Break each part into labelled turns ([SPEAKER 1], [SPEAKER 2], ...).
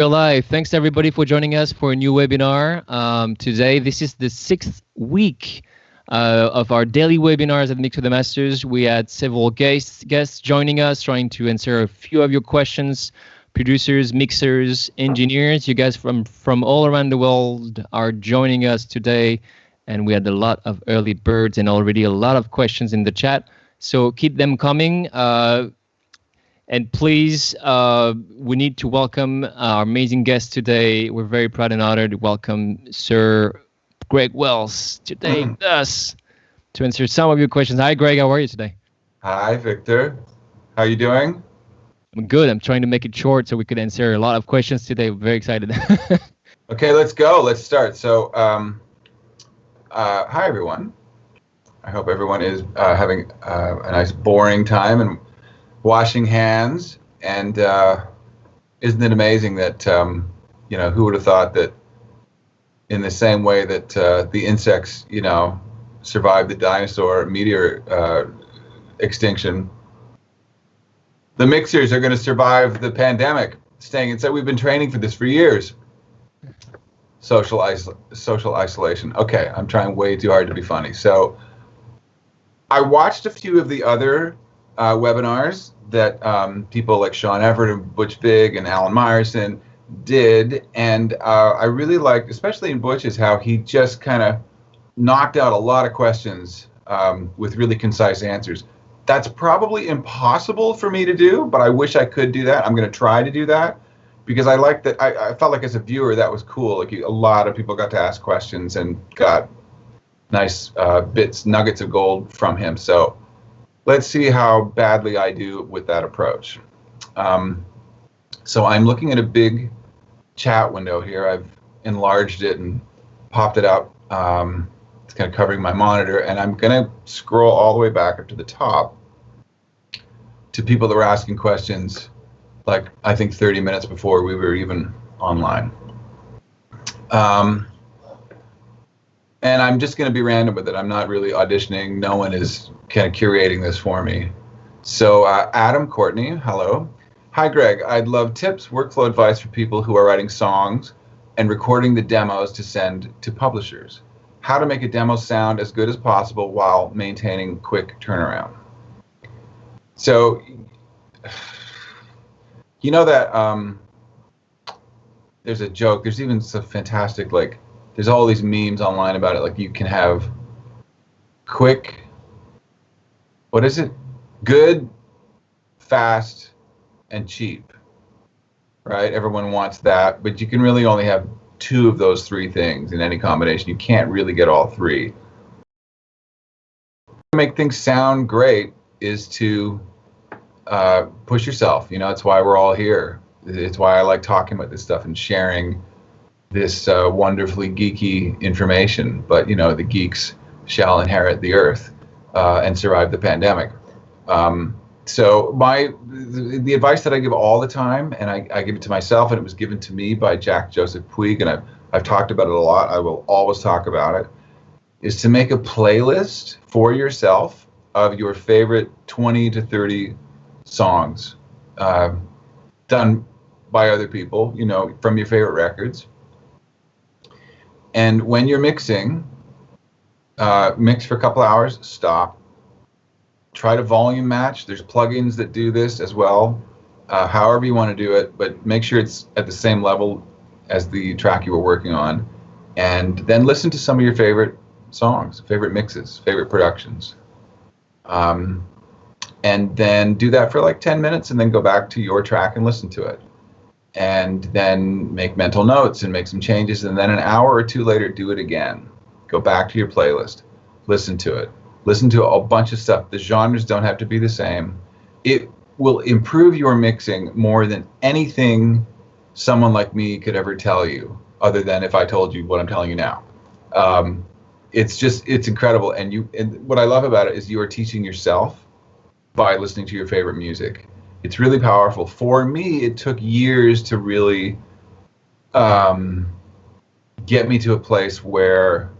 [SPEAKER 1] We're live. Thanks everybody for joining us for a new webinar. Today, this is the sixth week of our daily webinars at Mix with the Masters. We had several guests joining us, trying to answer a few of your questions. Producers, mixers, engineers, you guys from all around the world are joining us today. And we had a lot of early birds and already a lot of questions in the chat. So keep them coming. And please, we need to welcome our amazing guest today. We're very proud and honored to welcome Sir Greg Wells today with us to answer some of your questions. Hi, Greg. How are you today?
[SPEAKER 2] Hi, Victor. How are you doing?
[SPEAKER 1] I'm good. I'm trying to make it short so we could answer a lot of questions today. We're very excited.
[SPEAKER 2] Okay, let's go. Let's start. So, hi, everyone. I hope everyone is having a nice, boring time and washing hands. And isn't it amazing that, who would have thought that in the same way that the insects, survived the dinosaur meteor extinction, the mixers are going to survive the pandemic, staying inside. We've been training for this for years. Social isolation. Okay, I'm trying way too hard to be funny. So I watched a few of the other webinars that people like Sean Everett and Butch Vig and Alan Meyerson did, and I really liked, especially in Butch's, how he just kind of knocked out a lot of questions with really concise answers. That's probably impossible for me to do, but I wish I could do that. I'm going to try to do that because I like that. I felt like as a viewer that was cool. Like a lot of people got to ask questions and got nice nuggets of gold from him. So let's see how badly I do with that approach. So I'm looking at a big chat window here. I've enlarged it and popped it up. It's kind of covering my monitor, and I'm going to scroll all the way back up to the top to people that were asking questions, like I think 30 minutes before we were even online. And I'm just going to be random with it. I'm not really auditioning. No one is kind of curating this for me. So Adam Courtney, hello. Hi, Greg. I'd love tips, workflow advice for people who are writing songs and recording the demos to send to publishers. How to make a demo sound as good as possible while maintaining quick turnaround. So, you know that there's a joke. There's even some fantastic, there's all these memes online about it. Like you can have quick, what is it? Good, fast, and cheap, right? Everyone wants that, but you can really only have two of those three things in any combination. You can't really get all three. To make things sound great is to push yourself. It's why we're all here. It's why I like talking about this stuff and sharing this wonderfully geeky information. But the geeks shall inherit the earth and survive the pandemic. So the advice that I give all the time, and I give it to myself, and it was given to me by Jack Joseph Puig, and I've talked about it a lot. I will always talk about it, is to make a playlist for yourself of your favorite 20 to 30 songs done by other people, from your favorite records. And when you're mixing, mix for a couple hours, stop. Try to volume match. There's plugins that do this as well, however you want to do it, but make sure it's at the same level as the track you were working on. And then listen to some of your favorite songs, favorite mixes, favorite productions. And then do that for like 10 minutes and then go back to your track and listen to it. And then make mental notes and make some changes. And then an hour or two later, do it again. Go back to your playlist, listen to it. Listen to a bunch of stuff. The genres don't have to be the same. It will improve your mixing more than anything someone like me could ever tell you, other than if I told you what I'm telling you now. It's incredible. And what I love about it is you are teaching yourself by listening to your favorite music. It's really powerful. For me, it took years to really get me to a place where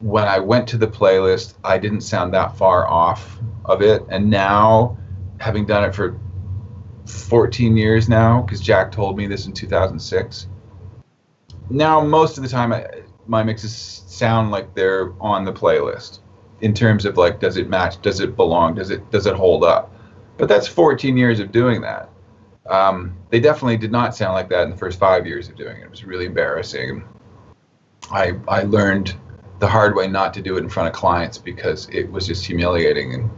[SPEAKER 2] when I went to the playlist, I didn't sound that far off of it. And now, having done it for 14 years now, because Jack told me this in 2006. Now, most of the time, my mixes sound like they're on the playlist in terms of like, does it match? Does it belong? Does it hold up? But that's 14 years of doing that. They definitely did not sound like that in the first 5 years of doing it. It was really embarrassing. I learned the hard way not to do it in front of clients because it was just humiliating, and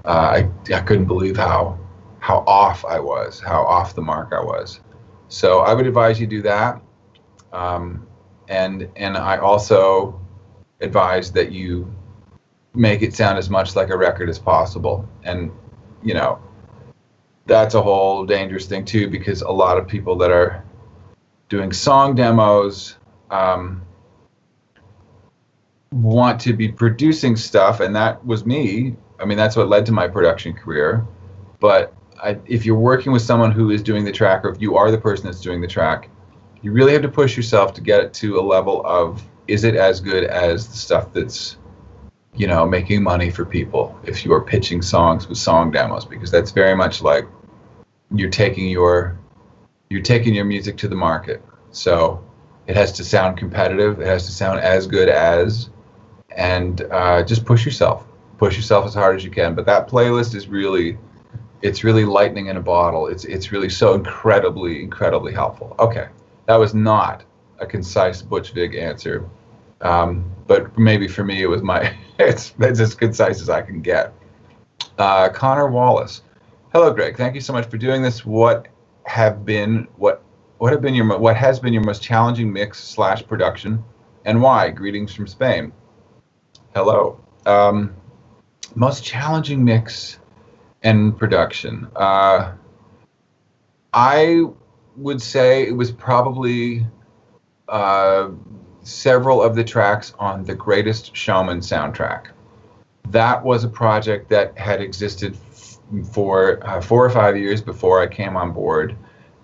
[SPEAKER 2] I couldn't believe how off I was, how off the mark I was. So I would advise you do that, and I also advise that you make it sound as much like a record as possible. And you know, that's a whole dangerous thing too, because a lot of people that are doing song demos want to be producing stuff, and that was me. I mean, that's what led to my production career. But if you're working with someone who is doing the track, or if you are the person that's doing the track, you really have to push yourself to get it to a level of, is it as good as the stuff that's, you know, making money for people if you are pitching songs with song demos, because that's very much like you're taking your music to the market. So it has to sound competitive, it has to sound as good as, and just push yourself as hard as you can. But that playlist is really, it's really lightning in a bottle. It's really so incredibly helpful. Okay, that was not a concise Butch Vig answer, but maybe for me it was it's as concise as I can get. Connor Wallace, hello Greg, thank you so much for doing this. What has been your most challenging mix / production, and why? Greetings from Spain. Hello. Most challenging mix and production. I would say it was probably several of the tracks on The Greatest Showman soundtrack. That was a project that had existed for 4 or 5 years before I came on board.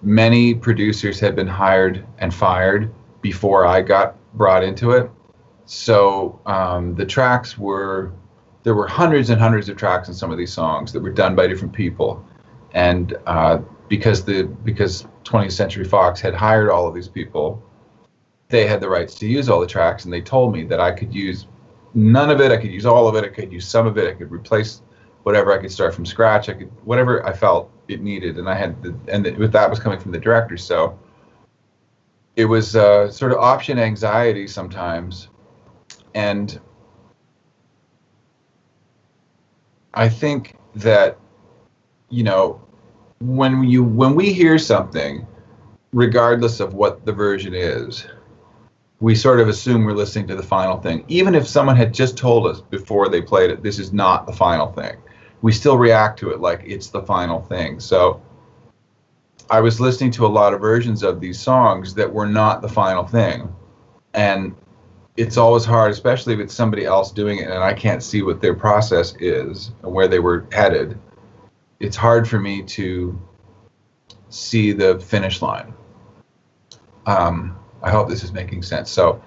[SPEAKER 2] Many producers had been hired and fired before I got brought into it. So the tracks there were hundreds and hundreds of tracks in some of these songs that were done by different people. And because 20th Century Fox had hired all of these people, they had the rights to use all the tracks, and they told me that I could use none of it, I could use all of it, I could use some of it, I could replace whatever, I could start from scratch, I could, whatever I felt it needed, and I had, that was coming from the director. So it was sort of option anxiety sometimes, and I think that, you know, when we hear something, regardless of what the version is, we sort of assume we're listening to the final thing. Even if someone had just told us before they played it, this is not the final thing, we still react to it like it's the final thing. So I was listening to a lot of versions of these songs that were not the final thing. And it's always hard, especially if it's somebody else doing it and I can't see what their process is and where they were headed. It's hard for me to see the finish line. I hope this is making sense. So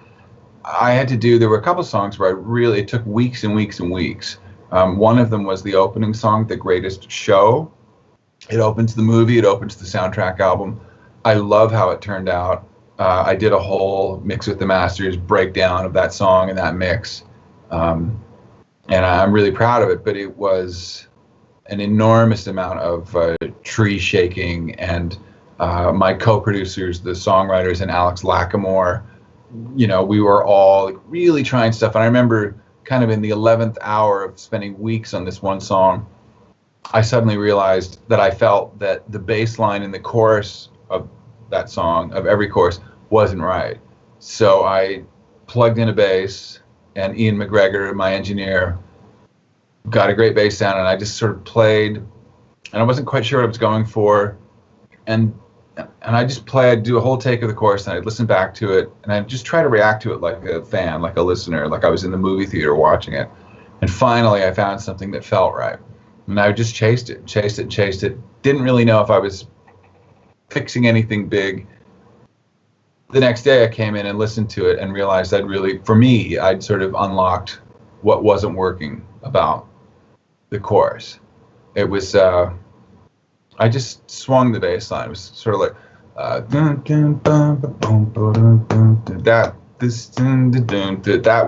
[SPEAKER 2] there were a couple songs where it took weeks and weeks and weeks. One of them was the opening song, The Greatest Show. It opens the movie, it opens the soundtrack album. I love how it turned out. I did a whole Mix with the Masters breakdown of that song and that mix. And I'm really proud of it, but it was an enormous amount of tree shaking, and my co-producers, the songwriters, and Alex Lacamoire, you know, we were all really trying stuff. And I remember kind of in the 11th hour of spending weeks on this one song, I suddenly realized that I felt that the bass line in the chorus of that song, of every chorus, wasn't right. So I plugged in a bass, and Ian McGregor, my engineer, got a great bass sound, and I just sort of played, and I wasn't quite sure what I was going for, and I just played, I'd do a whole take of the chorus, and I'd listen back to it, and I'd just try to react to it like a fan, like a listener, like I was in the movie theater watching it. And finally I found something that felt right, and I just chased it. Didn't really know if I was fixing anything big. The next day I came in and listened to it and realized I'd sort of unlocked what wasn't working about the chorus. It was I just swung the bass line. It was sort of like that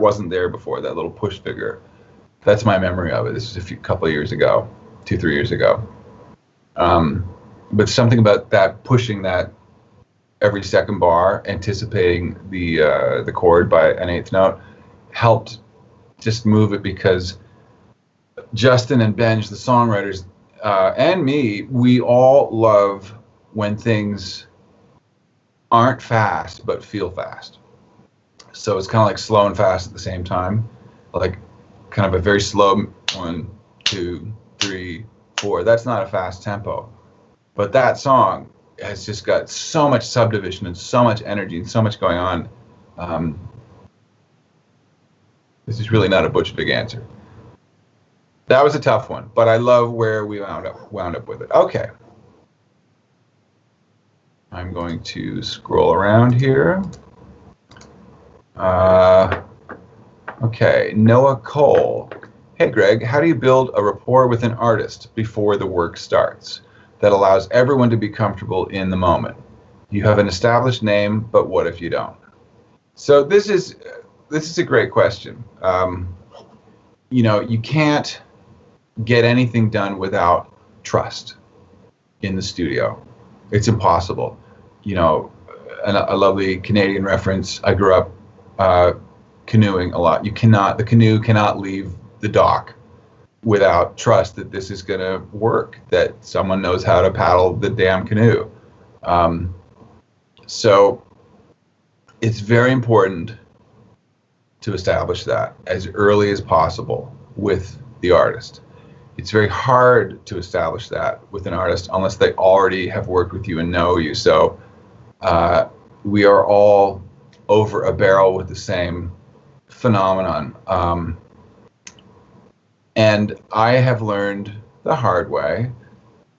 [SPEAKER 2] wasn't there before, that little push figure. That's my memory of it. This was couple of years ago, 2-3 years ago. But something about that, pushing that every second bar, anticipating the chord by an eighth note, helped just move it, because Justin and Benj, the songwriters, and me, we all love when things aren't fast but feel fast. So it's kind of like slow and fast at the same time, like kind of a very slow 1, 2, 3, 4. That's not a fast tempo, but that song has just got so much subdivision and so much energy and so much going on. This is really not a Butch Vig answer. That was a tough one, but I love where we wound up with it. Okay. I'm going to scroll around here. Okay, Noah Cole. Hey, Greg, how do you build a rapport with an artist before the work starts that allows everyone to be comfortable in the moment? You have an established name, but what if you don't? So this is a great question. You can't get anything done without trust in the studio. It's impossible. A lovely Canadian reference. I grew up canoeing a lot. The canoe cannot leave the dock without trust that this is going to work, that someone knows how to paddle the damn canoe. So it's very important to establish that as early as possible with the artist. It's very hard to establish that with an artist unless they already have worked with you and know you. So we are all over a barrel with the same phenomenon. And I have learned the hard way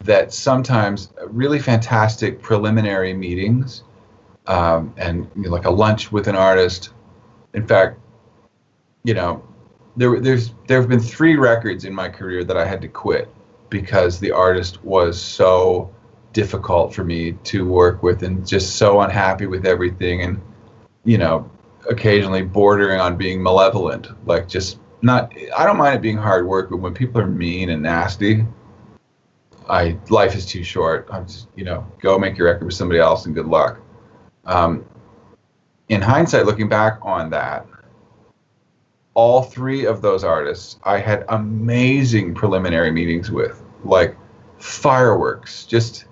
[SPEAKER 2] that sometimes really fantastic preliminary meetings and like a lunch with an artist. In fact, there have been 3 records in my career that I had to quit because the artist was so difficult for me to work with and just so unhappy with everything, and occasionally bordering on being malevolent. Like, just not. I don't mind it being hard work, but when people are mean and nasty, life is too short. I'm just go make your record with somebody else and good luck. In hindsight, looking back on that, all 3 of those artists I had amazing preliminary meetings with, like fireworks, just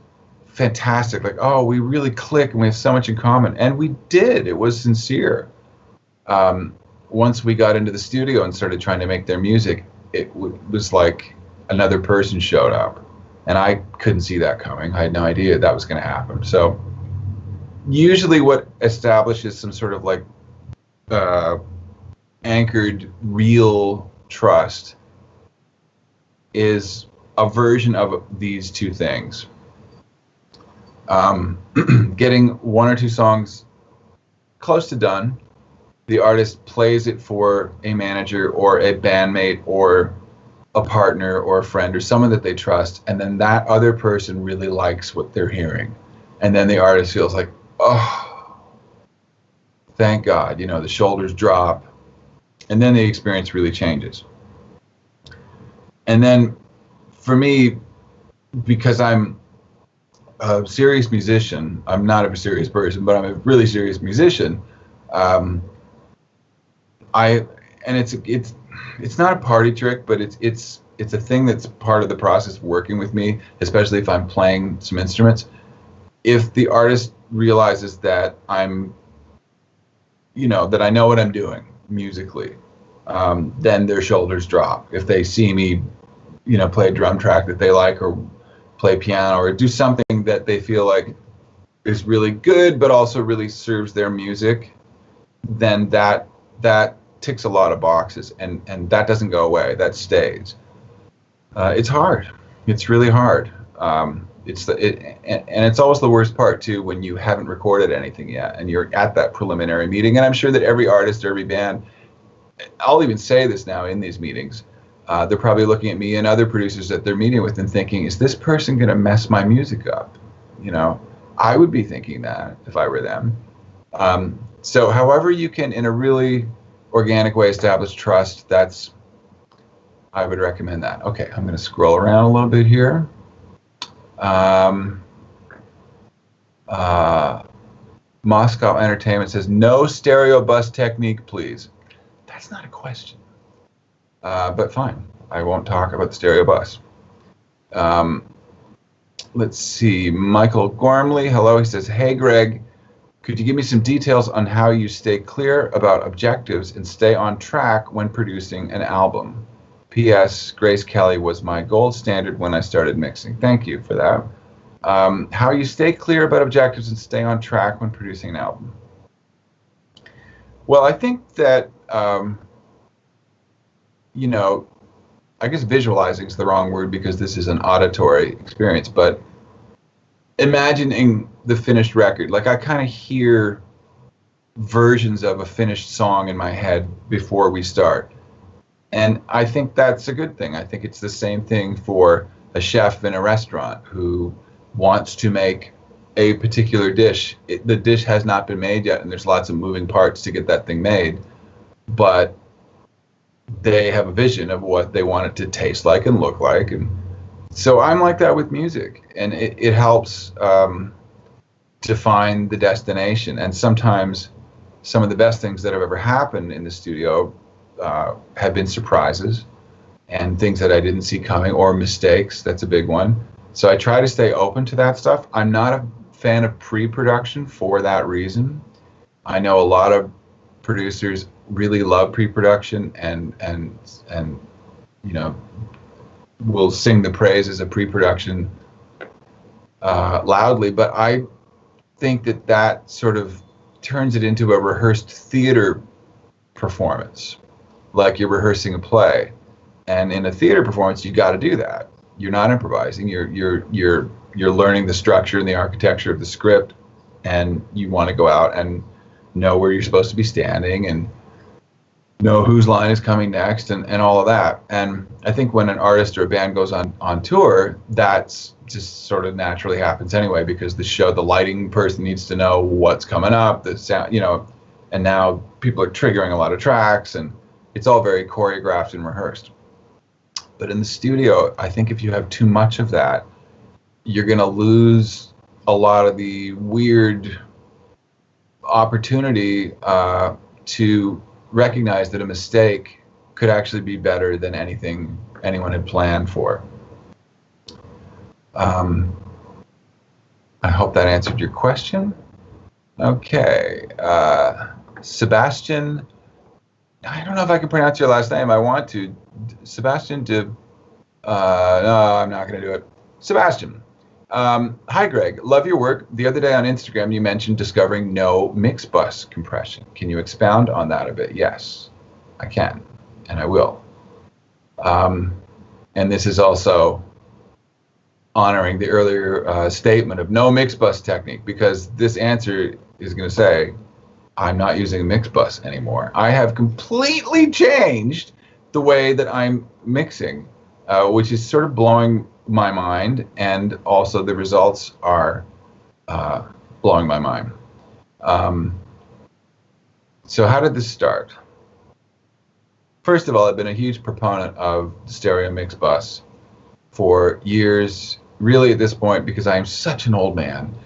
[SPEAKER 2] fantastic. Like, oh, we really click and we have so much in common. And we did. It was sincere. Once we got into the studio and started trying to make their music, it was like another person showed up. And I couldn't see that coming. I had no idea that was going to happen. So usually what establishes some sort of like anchored real trust is a version of these 2 things. Getting 1 or 2 songs close to done, the artist plays it for a manager or a bandmate or a partner or a friend or someone that they trust, and then that other person really likes what they're hearing, and then the artist feels like, oh, thank God, the shoulders drop. And then the experience really changes. And then for me, because I'm a serious musician, I'm not a serious person, but I'm a really serious musician. It's not a party trick, but it's a thing that's part of the process of working with me, especially if I'm playing some instruments. If the artist realizes that that I know what I'm doing musically, then their shoulders drop. If they see me, play a drum track that they like, or play piano, or do something that they feel like is really good but also really serves their music, then that ticks a lot of boxes, and that doesn't go away. That stays. It's hard. It's really hard. It's always the worst part too, when you haven't recorded anything yet and you're at that preliminary meeting. And I'm sure that every artist or every band, I'll even say this now in these meetings, they're probably looking at me and other producers that they're meeting with and thinking, is this person going to mess my music up? You know, I would be thinking that if I were them. So however you can, in a really organic way, establish trust, I would recommend that. Okay, I'm going to scroll around a little bit here. Moscow Entertainment says, no stereo bus technique, please. That's not a question. But fine, I won't talk about the stereo bus. Let's see, Michael Gormley, hello, he says, hey Greg, could you give me some details on how you stay clear about objectives and stay on track when producing an album? P.S. Grace Kelly was my gold standard when I started mixing. Thank you for that. How you stay clear about objectives and stay on track when producing an album? Well, I think that, you know, I guess visualizing is the wrong word because this is an auditory experience, but imagining the finished record, like I kind of hear versions of a finished song in my head before we start. And I think that's a good thing. I think it's the same thing for a chef in a restaurant who wants to make a particular dish. The dish has not been made yet, and there's lots of moving parts to get that thing made. But they have a vision of what they want it to taste like and look like. And so I'm like that with music. And it helps define the destination. And sometimes some of the best things that have ever happened in the studio have been surprises and things that I didn't see coming, or mistakes. That's a big one. So I try to stay open to that stuff. I'm not a fan of pre-production for that reason. I know a lot of producers really love pre-production and you know, will sing the praises of pre-production loudly, but I think that sort of turns it into a rehearsed theater performance, like you're rehearsing a play. And in a theater performance, you got to do that. You're not improvising. You're learning the structure and the architecture of the script, and you want to go out and know where you're supposed to be standing and know whose line is coming next and all of that. And I think when an artist or a band goes on tour, that's just sort of naturally happens anyway, because the lighting person needs to know what's coming up, the sound, you know, and now people are triggering a lot of tracks, and it's all very choreographed and rehearsed. But in the studio, I think if you have too much of that, you're going to lose a lot of the weird opportunity to recognize that a mistake could actually be better than anything anyone had planned for. I hope that answered your question. Okay. Sebastian, I don't know if I can pronounce your last name. I want to. Sebastian no, I'm not going to do it. Sebastian. Hi, Greg. Love your work. The other day on Instagram, you mentioned discovering no mix bus compression. Can you expound on that a bit? Yes, I can, and I will. And this is also honoring the earlier statement of no mix bus technique, because this answer is going to say, I'm not using a mix bus anymore. I have completely changed the way that I'm mixing, which is sort of blowing my mind, and also the results are blowing my mind. So how did this start? First of all, I've been a huge proponent of the stereo mix bus for years, really at this point, because I am such an old man,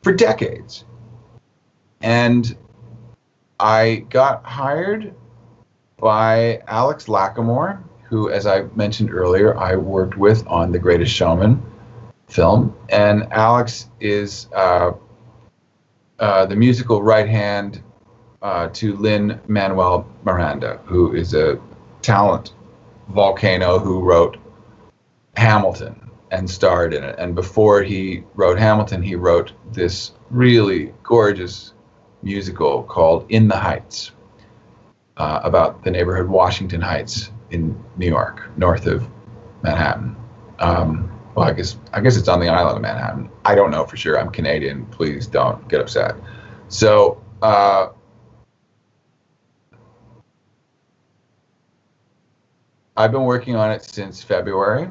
[SPEAKER 2] for decades. And I got hired by Alex Lacamoire, who, as I mentioned earlier, I worked with on The Greatest Showman film. And Alex is the musical right hand to Lin-Manuel Miranda, who is a talent volcano who wrote Hamilton and starred in it. And before he wrote Hamilton, he wrote this really gorgeous musical called In the Heights, about the neighborhood Washington Heights in New York, north of Manhattan. Well, I guess it's on the island of Manhattan. I don't know for sure. I'm Canadian. Please don't get upset. So I've been working on it since February.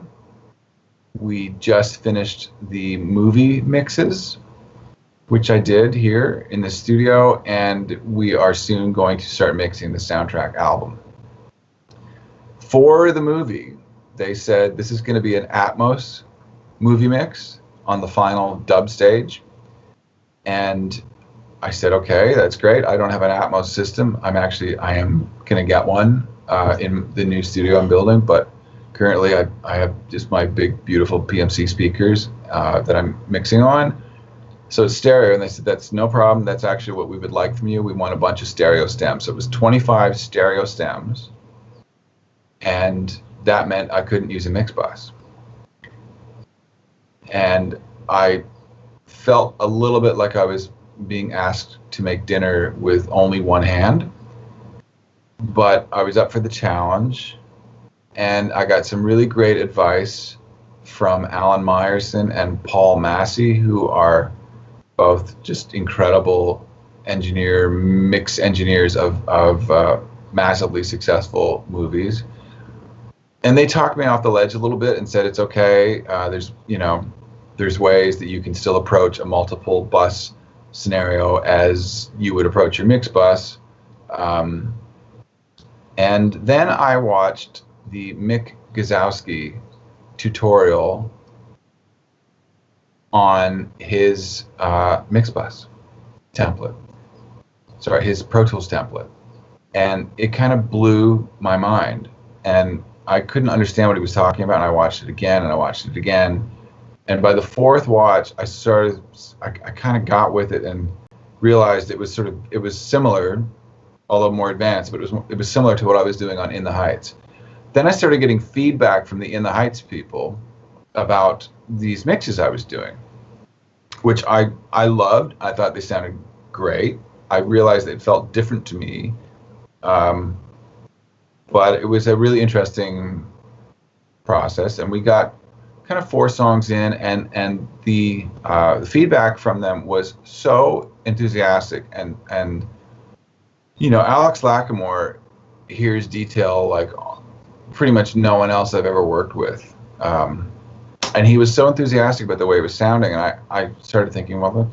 [SPEAKER 2] We just finished the movie mixes, which I did here in the studio, and we are soon going to start mixing the soundtrack album. For the movie, they said this is going to be an Atmos movie mix on the final dub stage. And I said, okay, that's great. I don't have an Atmos system. I am going to get one in the new studio I'm building, but currently I have just my big, beautiful PMC speakers that I'm mixing on. So it's stereo, and they said, that's no problem. That's actually what we would like from you. We want a bunch of stereo stems. So it was 25 stereo stems, and that meant I couldn't use a mix bus. And I felt a little bit like I was being asked to make dinner with only one hand, but I was up for the challenge, and I got some really great advice from Alan Meyerson and Paul Massey, who are both just incredible mix engineers of massively successful movies. And they talked me off the ledge a little bit and said, it's okay. There's ways that you can still approach a multiple bus scenario as you would approach your mix bus. And then I watched the Mick Guzowski tutorial on his mix bus template. Sorry, his Pro Tools template. And it kind of blew my mind. And I couldn't understand what he was talking about, and I watched it again, and I watched it again. And by the fourth watch, I kind of got with it and realized it was similar, although more advanced, but it was similar to what I was doing on In the Heights. Then I started getting feedback from the In the Heights people about these mixes I was doing, which I loved. I thought they sounded great. I realized it felt different to me. But it was a really interesting process, and we got kind of 4 songs in, and the feedback from them was so enthusiastic, and Alex Lacamoire hears detail like pretty much no one else I've ever worked with, and he was so enthusiastic about the way it was sounding, and I started thinking, well,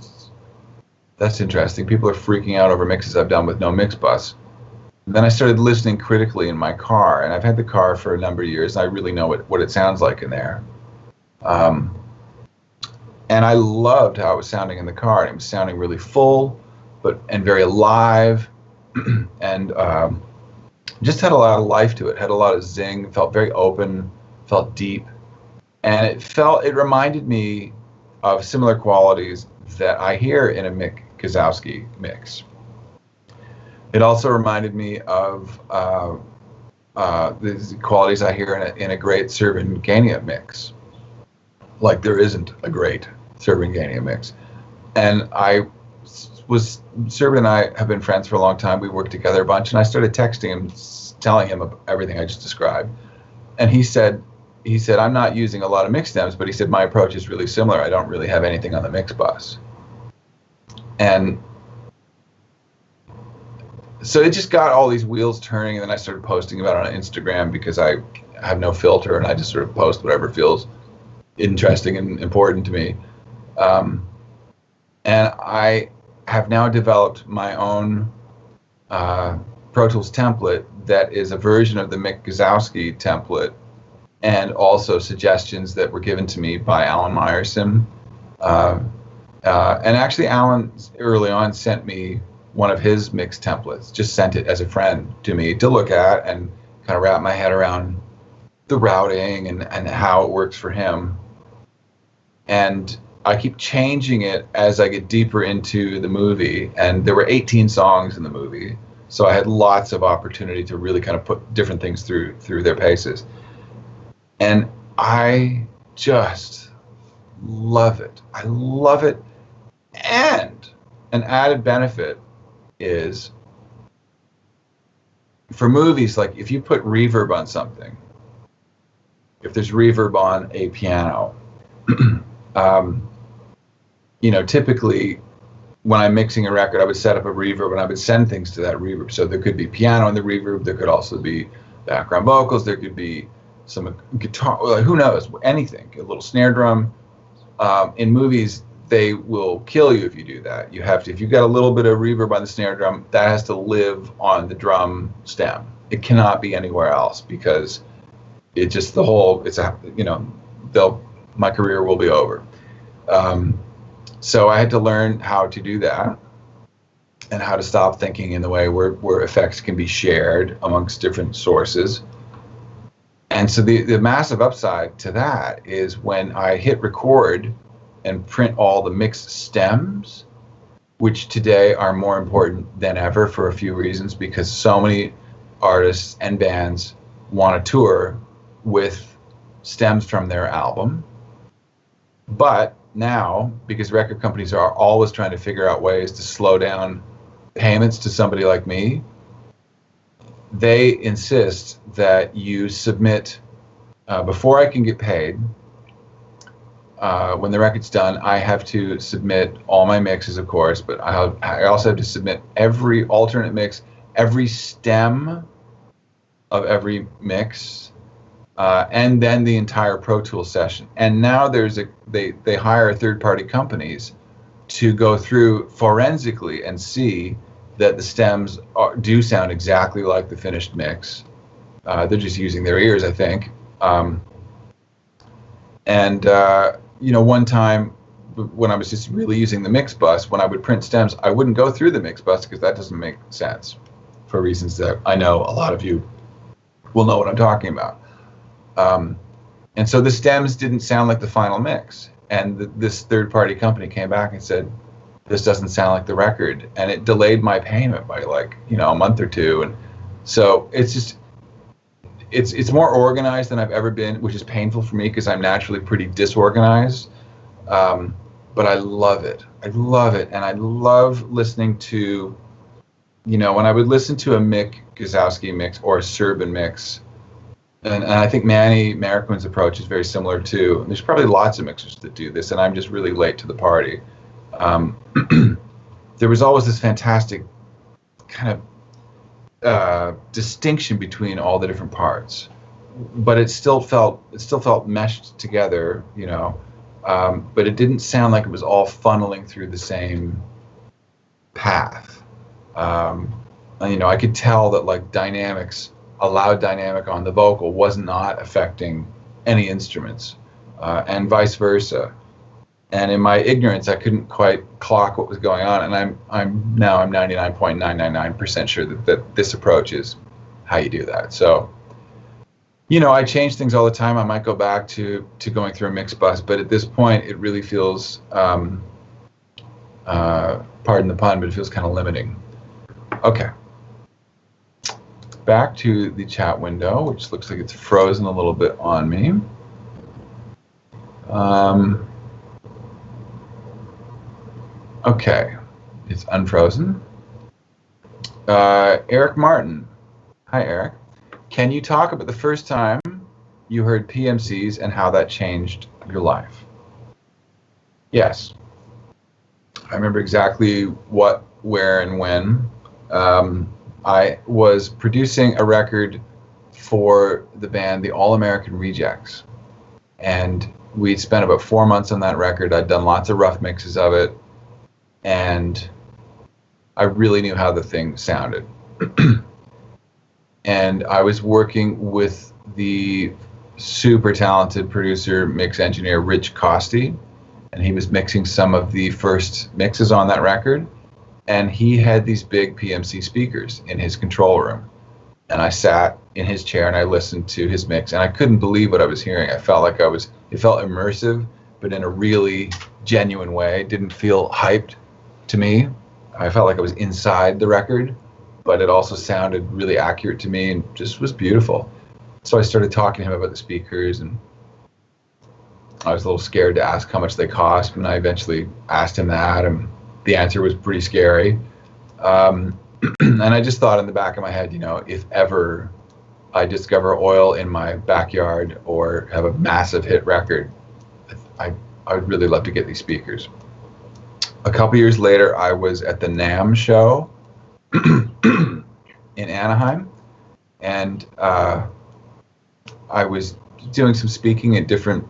[SPEAKER 2] that's interesting. People are freaking out over mixes I've done with no mix bus. Then I started listening critically in my car, and I've had the car for a number of years, and I really know what it sounds like in there. And I loved how it was sounding in the car. And it was sounding really full, and very alive, and just had a lot of life to it. Had a lot of zing. Felt very open. Felt deep, and it reminded me of similar qualities that I hear in a Mick Guzowski mix. It also reminded me of the qualities I hear in a great Servingania mix. Like there isn't a great Servingania mix. And Servin and I have been friends for a long time. We worked together a bunch, and I started texting him, telling him everything I just described. And he said, I'm not using a lot of mix stems, but he said, my approach is really similar. I don't really have anything on the mix bus. And so it just got all these wheels turning, and then I started posting about it on Instagram because I have no filter, and I just sort of post whatever feels interesting and important to me. And I have now developed my own Pro Tools template that is a version of the Mick Guzowski template, and also suggestions that were given to me by Alan Meyerson. And actually, Alan early on sent me one of his mix templates, just sent it as a friend to me to look at and kind of wrap my head around the routing and how it works for him. And I keep changing it as I get deeper into the movie. And there were 18 songs in the movie, so I had lots of opportunity to really kind of put different things through their paces. And I just love it. I love it. And an added benefit is for movies, like if you put reverb on something, if there's reverb on a piano, typically when I'm mixing a record, I would set up a reverb and I would send things to that reverb. So there could be piano in the reverb. There could also be background vocals. There could be some guitar, who knows, anything, a little snare drum. In movies, they will kill you if you do that. You have to, if you've got a little bit of reverb on the snare drum, that has to live on the drum stem. It cannot be anywhere else, because it just, the whole, it's a, you know, my career will be over. So I had to learn how to do that, and how to stop thinking in the way where effects can be shared amongst different sources. And so the massive upside to that is when I hit record and print all the mix stems, which today are more important than ever for a few reasons, because so many artists and bands want to tour with stems from their album. But now, because record companies are always trying to figure out ways to slow down payments to somebody like me, they insist that you submit, before I can get paid, when the record's done, I have to submit all my mixes, of course, but I also have to submit every alternate mix, every stem of every mix, and then the entire Pro Tools session. And now they hire third-party companies to go through forensically and see that the stems do sound exactly like the finished mix. They're just using their ears, I think. You know, one time when I was just really using the mix bus, when I would print stems, I wouldn't go through the mix bus, because that doesn't make sense, for reasons that I know a lot of you will know what I'm talking about. And so the stems didn't sound like the final mix. And this third-party company came back and said, this doesn't sound like the record. And it delayed my payment by, like, you know, a month or two. And so it's just, it's more organized than I've ever been, which is painful for me, because I'm naturally pretty disorganized. But I love it. I love it. And I love listening to, you know, when I would listen to a Mick Guzowski mix or a Serban mix, and I think Manny Marroquin's approach is very similar too. There's probably lots of mixers that do this, and I'm just really late to the party. There was always this fantastic kind of distinction between all the different parts, but it still felt meshed together, you know. But it didn't sound like it was all funneling through the same path. And, you know, I could tell that, like, a loud dynamic on the vocal was not affecting any instruments, and vice versa. And in my ignorance, I couldn't quite clock what was going on. And I'm 99.999% sure that this approach is how you do that. So, you know, I change things all the time. I might go back to going through a mix bus, but at this point, it really feels, pardon the pun, but it feels kind of limiting. Okay. Back to the chat window, which looks like it's frozen a little bit on me. Okay, it's unfrozen. Eric Martin. Hi, Eric. Can you talk about the first time you heard PMCs and how that changed your life? Yes. I remember exactly what, where, and when. I was producing a record for the band, the All American Rejects. And we'd spent about 4 months on that record. I'd done lots of rough mixes of it. And I really knew how the thing sounded. And I was working with the super talented producer, mix engineer, Rich Costi. And he was mixing some of the first mixes on that record. And he had these big PMC speakers in his control room. And I sat in his chair and I listened to his mix, and I couldn't believe what I was hearing. I felt like it felt immersive, but in a really genuine way. It didn't feel hyped to me. I felt like I was inside the record, but it also sounded really accurate to me and just was beautiful. So I started talking to him about the speakers, and I was a little scared to ask how much they cost, and I eventually asked him that, and the answer was pretty scary. And I just thought in the back of my head, you know, if ever I discover oil in my backyard or have a massive hit record, I would really love to get these speakers. A couple years later, I was at the NAMM show in Anaheim, and I was doing some speaking at different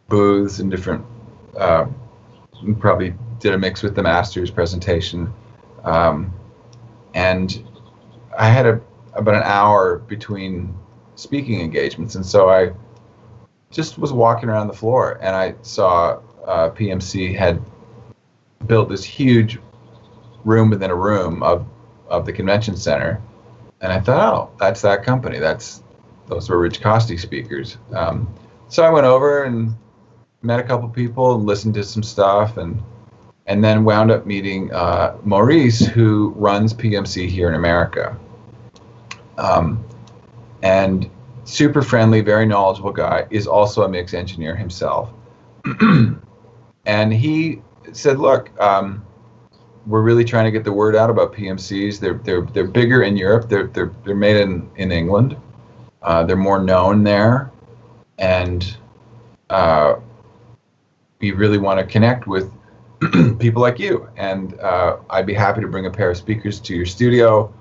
[SPEAKER 2] booths and different. Probably did a mix with the Masters presentation, and I had about an hour between speaking engagements, and so I just was walking around the floor, and I saw PMC had built this huge room within a room of the convention center, and I thought, oh, that's that company. Those were Rich Costey speakers. So I went over and met a couple people and listened to some stuff, and then wound up meeting Maurice, who runs PMC here in America. And super friendly, very knowledgeable guy, is also a mix engineer himself. And he said, look, we're really trying to get the word out about PMCs. They're bigger in Europe. They're made in England. They're more known there, and we really want to connect with people like you. And I'd be happy to bring a pair of speakers to your studio.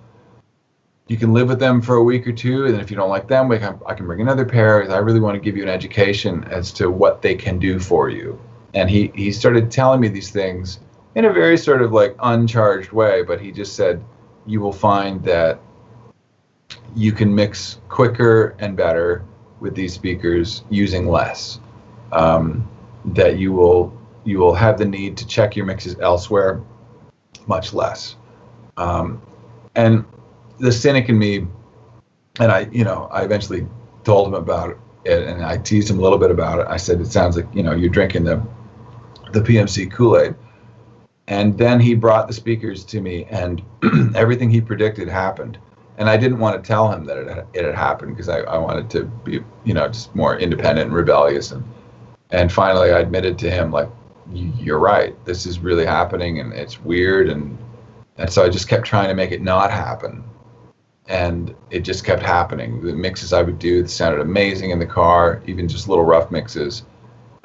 [SPEAKER 2] You can live with them for a week or two, and if you don't like them, I can bring another pair. I really want to give you an education as to what they can do for you. And he started telling me these things in a very sort of like uncharged way, but he just said, you will find that you can mix quicker and better with these speakers using less. That you will have the need to check your mixes elsewhere much less. And the cynic in me, and I eventually told him about it, and I teased him a little bit about it. I said, it sounds like, you're drinking the PMC Kool-Aid. And then he brought the speakers to me, and everything he predicted happened. And I didn't want to tell him that it had happened, because I wanted to be, just more independent and rebellious. And finally I admitted to him, like, you're right, this is really happening, and it's weird. And so I just kept trying to make it not happen. And it just kept happening. The mixes I would do sounded amazing in the car, even just little rough mixes.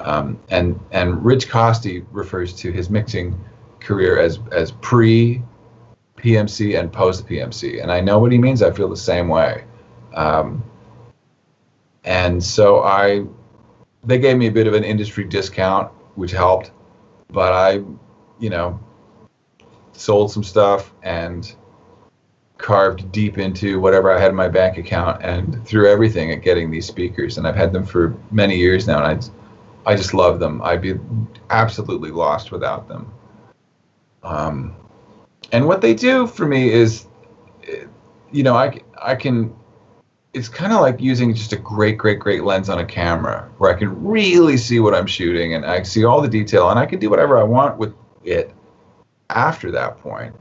[SPEAKER 2] And Rich Costey refers to his mixing career as pre-PMC and post-PMC. And I know what he means. I feel the same way. And so they gave me a bit of an industry discount, which helped. But I, sold some stuff and carved deep into whatever I had in my bank account and threw everything at getting these speakers. And I've had them for many years now, and I just love them. I'd be absolutely lost without them. And what they do for me is, I can, it's kind of like using just a great lens on a camera, where I can really see what I'm shooting, and I see all the detail, and I can do whatever I want with it after that point.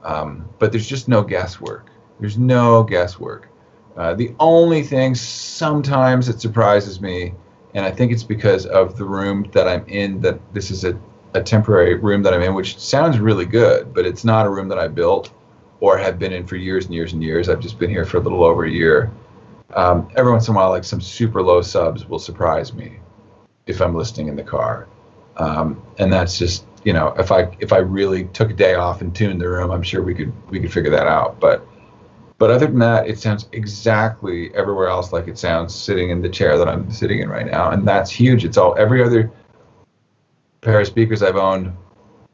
[SPEAKER 2] But there's just no guesswork. There's no guesswork. The only thing sometimes that surprises me, and I think it's because of the room that I'm in, that this is a temporary room that I'm in, which sounds really good, but it's not a room that I built or have been in for years and years and years. I've just been here for a little over a year. Every once in a while, like some super low subs will surprise me if I'm listening in the car. And that's just, if I really took a day off and tuned the room, I'm sure we could figure that out. But other than that, it sounds exactly everywhere else like it sounds sitting in the chair that I'm sitting in right now. And that's huge. It's every other pair of speakers I've owned.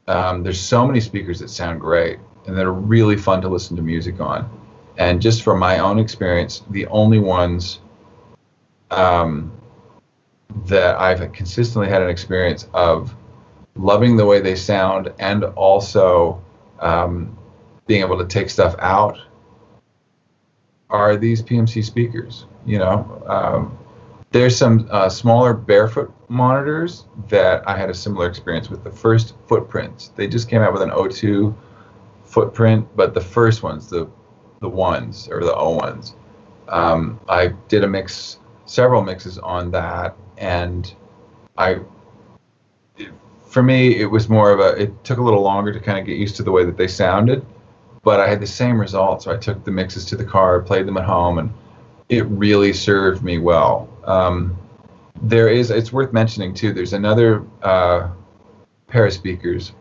[SPEAKER 2] There's so many speakers that sound great and that are really fun to listen to music on. And just from my own experience, the only ones that I've consistently had an experience of loving the way they sound, and also being able to take stuff out, are these PMC speakers. There's some smaller barefoot monitors that I had a similar experience with. The first Footprints, they just came out with an O2 footprint, but the first ones, the ones, or the O1s, I did several mixes on that, and for me, it was more of it took a little longer to kind of get used to the way that they sounded, but I had the same result. So I took the mixes to the car, played them at home, and it really served me well. It's worth mentioning too, there's another pair of speakers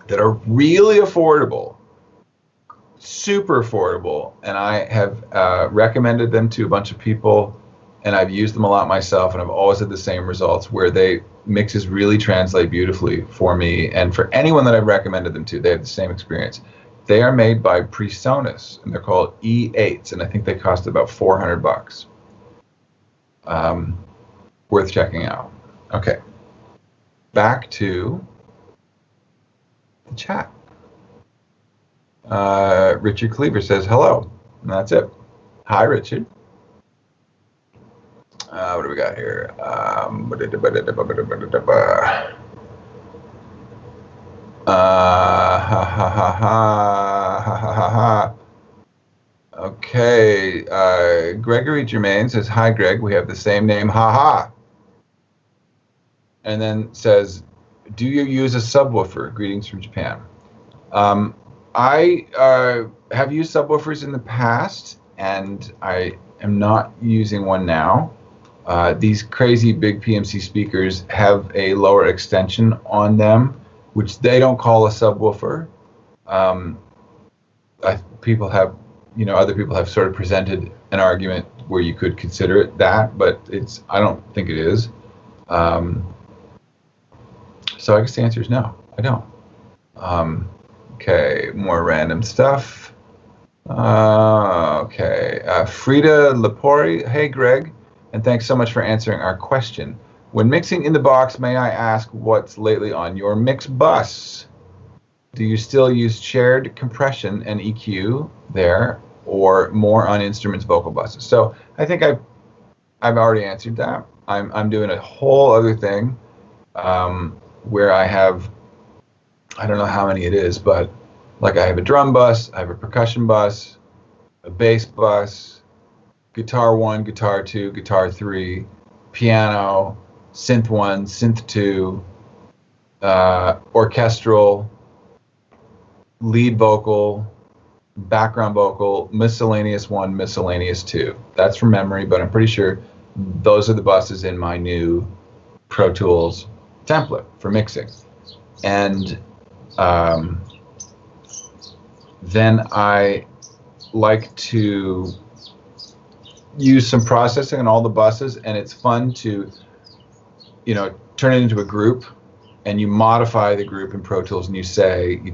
[SPEAKER 2] that are really affordable, super affordable, and I have recommended them to a bunch of people, and I've used them a lot myself, and I've always had the same results where they mixes really translate beautifully for me, and for anyone that I've recommended them to, they have the same experience. They are made by PreSonus, and they're called E8s, and I think they cost about $400. Worth checking out. Okay, back to the chat. Richard Cleaver says hello, and that's it. Hi, Richard. What do we got here? Okay. Gregory Germain says, hi, Greg. We have the same name. Ha. And then says, do you use a subwoofer? Greetings from Japan. I have used subwoofers in the past, and I am not using one now. These crazy big PMC speakers have a lower extension on them, which they don't call a subwoofer. People have, other people have sort of presented an argument where you could consider it that, but I don't think it is. So I guess the answer is no, I don't. Okay, more random stuff. Okay, Frida Lepori, hey Greg, and thanks so much for answering our question. When mixing in the box, may I ask what's lately on your mix bus? Do you still use shared compression and EQ there, or more on instruments vocal buses? So I think I've already answered that. I'm doing a whole other thing where I have, I don't know how many it is, but like I have a drum bus, I have a percussion bus, a bass bus, guitar 1, guitar 2, guitar 3, piano, synth 1, synth 2, orchestral, lead vocal, background vocal, miscellaneous 1, miscellaneous 2. That's from memory, but I'm pretty sure those are the buses in my new Pro Tools template for mixing. And then I like to use some processing on all the buses, and it's fun to, turn it into a group, and you modify the group in Pro Tools, and you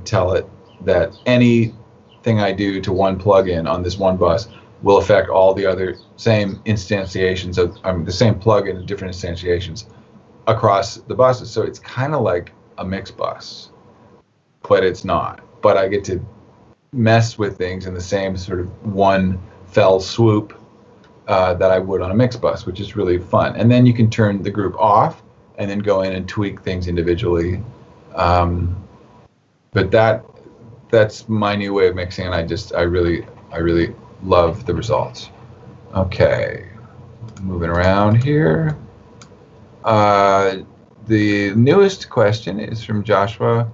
[SPEAKER 2] tell it that anything I do to one plugin on this one bus will affect all the other same instantiations of the same plugin in different instantiations across the buses. So it's kind of like a mix bus, but it's not. But I get to mess with things in the same sort of one fell swoop that I would on a mix bus, which is really fun. And then you can turn the group off and then go in and tweak things individually. But that's my new way of mixing, and I really love the results. Okay, moving around here. The newest question is from Joshua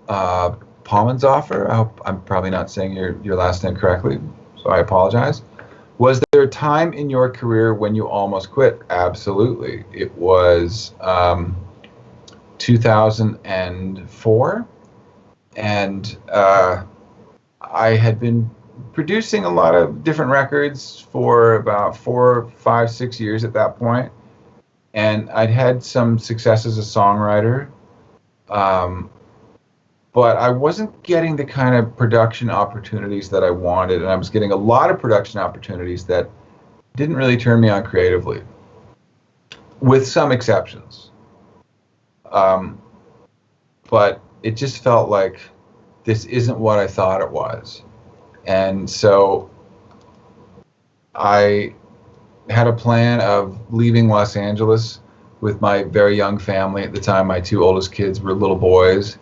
[SPEAKER 2] Palmensoffer. I hope I'm probably not saying your last name correctly, so I apologize. Was there a time in your career when you almost quit? Absolutely. It was 2004, and I had been producing a lot of different records for about 4, 5, 6 years at that point, and I'd had some success as a songwriter, but I wasn't getting the kind of production opportunities that I wanted, and I was getting a lot of production opportunities that didn't really turn me on creatively, with some exceptions. But it just felt like this isn't what I thought it was. And so I had a plan of leaving Los Angeles with my very young family. At the time, my 2 oldest kids were little boys.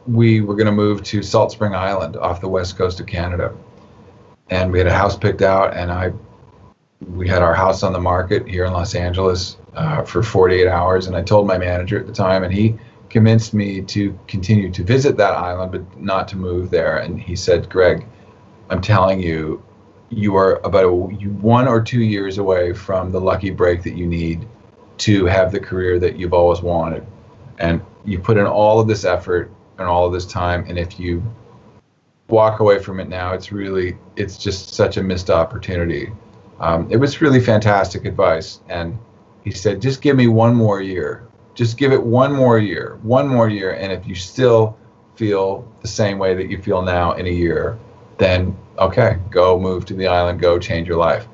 [SPEAKER 2] We were going to move to Salt Spring Island off the west coast of Canada. And we had a house picked out, and we had our house on the market here in Los Angeles for 48 hours. And I told my manager at the time, and he convinced me to continue to visit that island, but not to move there. And he said, Greg, I'm telling you, you are about 1 or 2 years away from the lucky break that you need to have the career that you've always wanted. And you put in all of this effort and all of this time, and if you walk away from it now, it's just such a missed opportunity. It was really fantastic advice. And he said, just give me one more year. Just give it one more year. And if you still feel the same way that you feel now in a year, then okay, go move to the island, go change your life.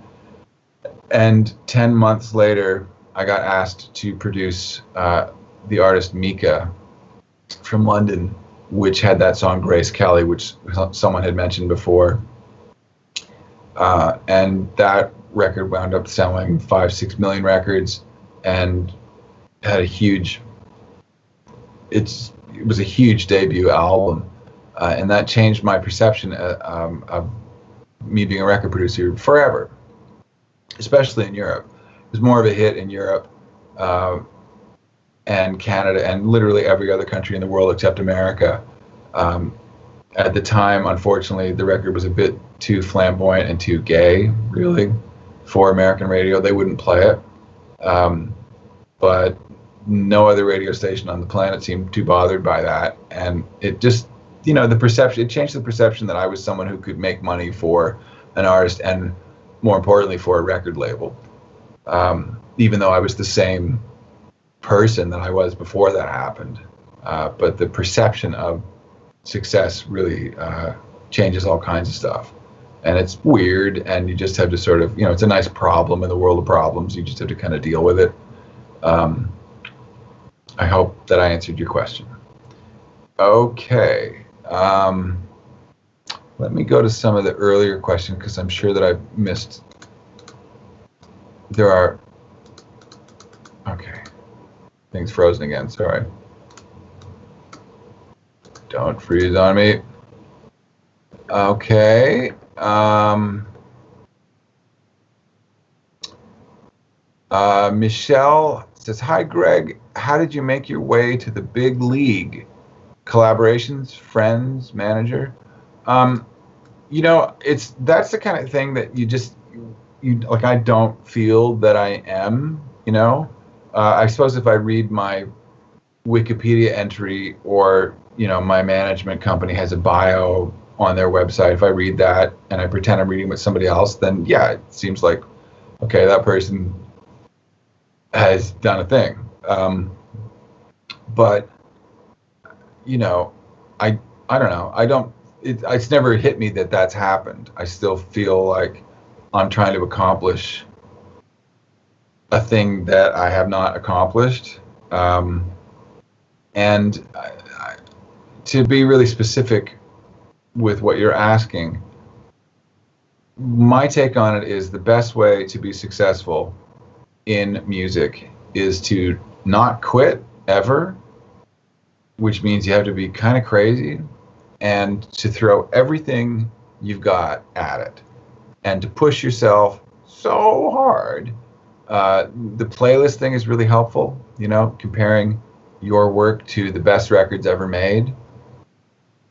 [SPEAKER 2] And 10 months later, I got asked to produce the artist Mika from London, which had that song Grace Kelly, which someone had mentioned before. And that record wound up selling 5-6 million records and had it was a huge debut album. And that changed my perception of me being a record producer forever, especially in Europe. It was more of a hit in Europe and Canada and literally every other country in the world except America. At the time, unfortunately, the record was a bit too flamboyant and too gay, really, for American radio. They wouldn't play it. But no other radio station on the planet seemed too bothered by that. And it just, it changed the perception that I was someone who could make money for an artist and, more importantly, for a record label. Even though I was the same person that I was before that happened. But the perception of success really changes all kinds of stuff. And it's weird, and you just have to sort of, it's a nice problem in the world of problems. You just have to kind of deal with it. I hope that I answered your question. Okay. Let me go to some of the earlier questions because I'm sure that I've missed. Okay. Things frozen again, sorry. Don't freeze on me. Okay. Michelle says, hi, Greg. How did you make your way to the big league? Collaborations, friends, manager? That's the kind of thing that I don't feel that I am, I suppose if I read my Wikipedia entry or, my management company has a bio on their website, if I read that and I pretend I'm reading with somebody else, then yeah, it seems like, okay, that person has done a thing. But, I don't know. It's never hit me that that's happened. I still feel like I'm trying to accomplish a thing that I have not accomplished. And to be really specific with what you're asking, my take on it is the best way to be successful in music is to not quit ever, which means you have to be kind of crazy, and to throw everything you've got at it and to push yourself so hard. The playlist thing is really helpful, comparing your work to the best records ever made.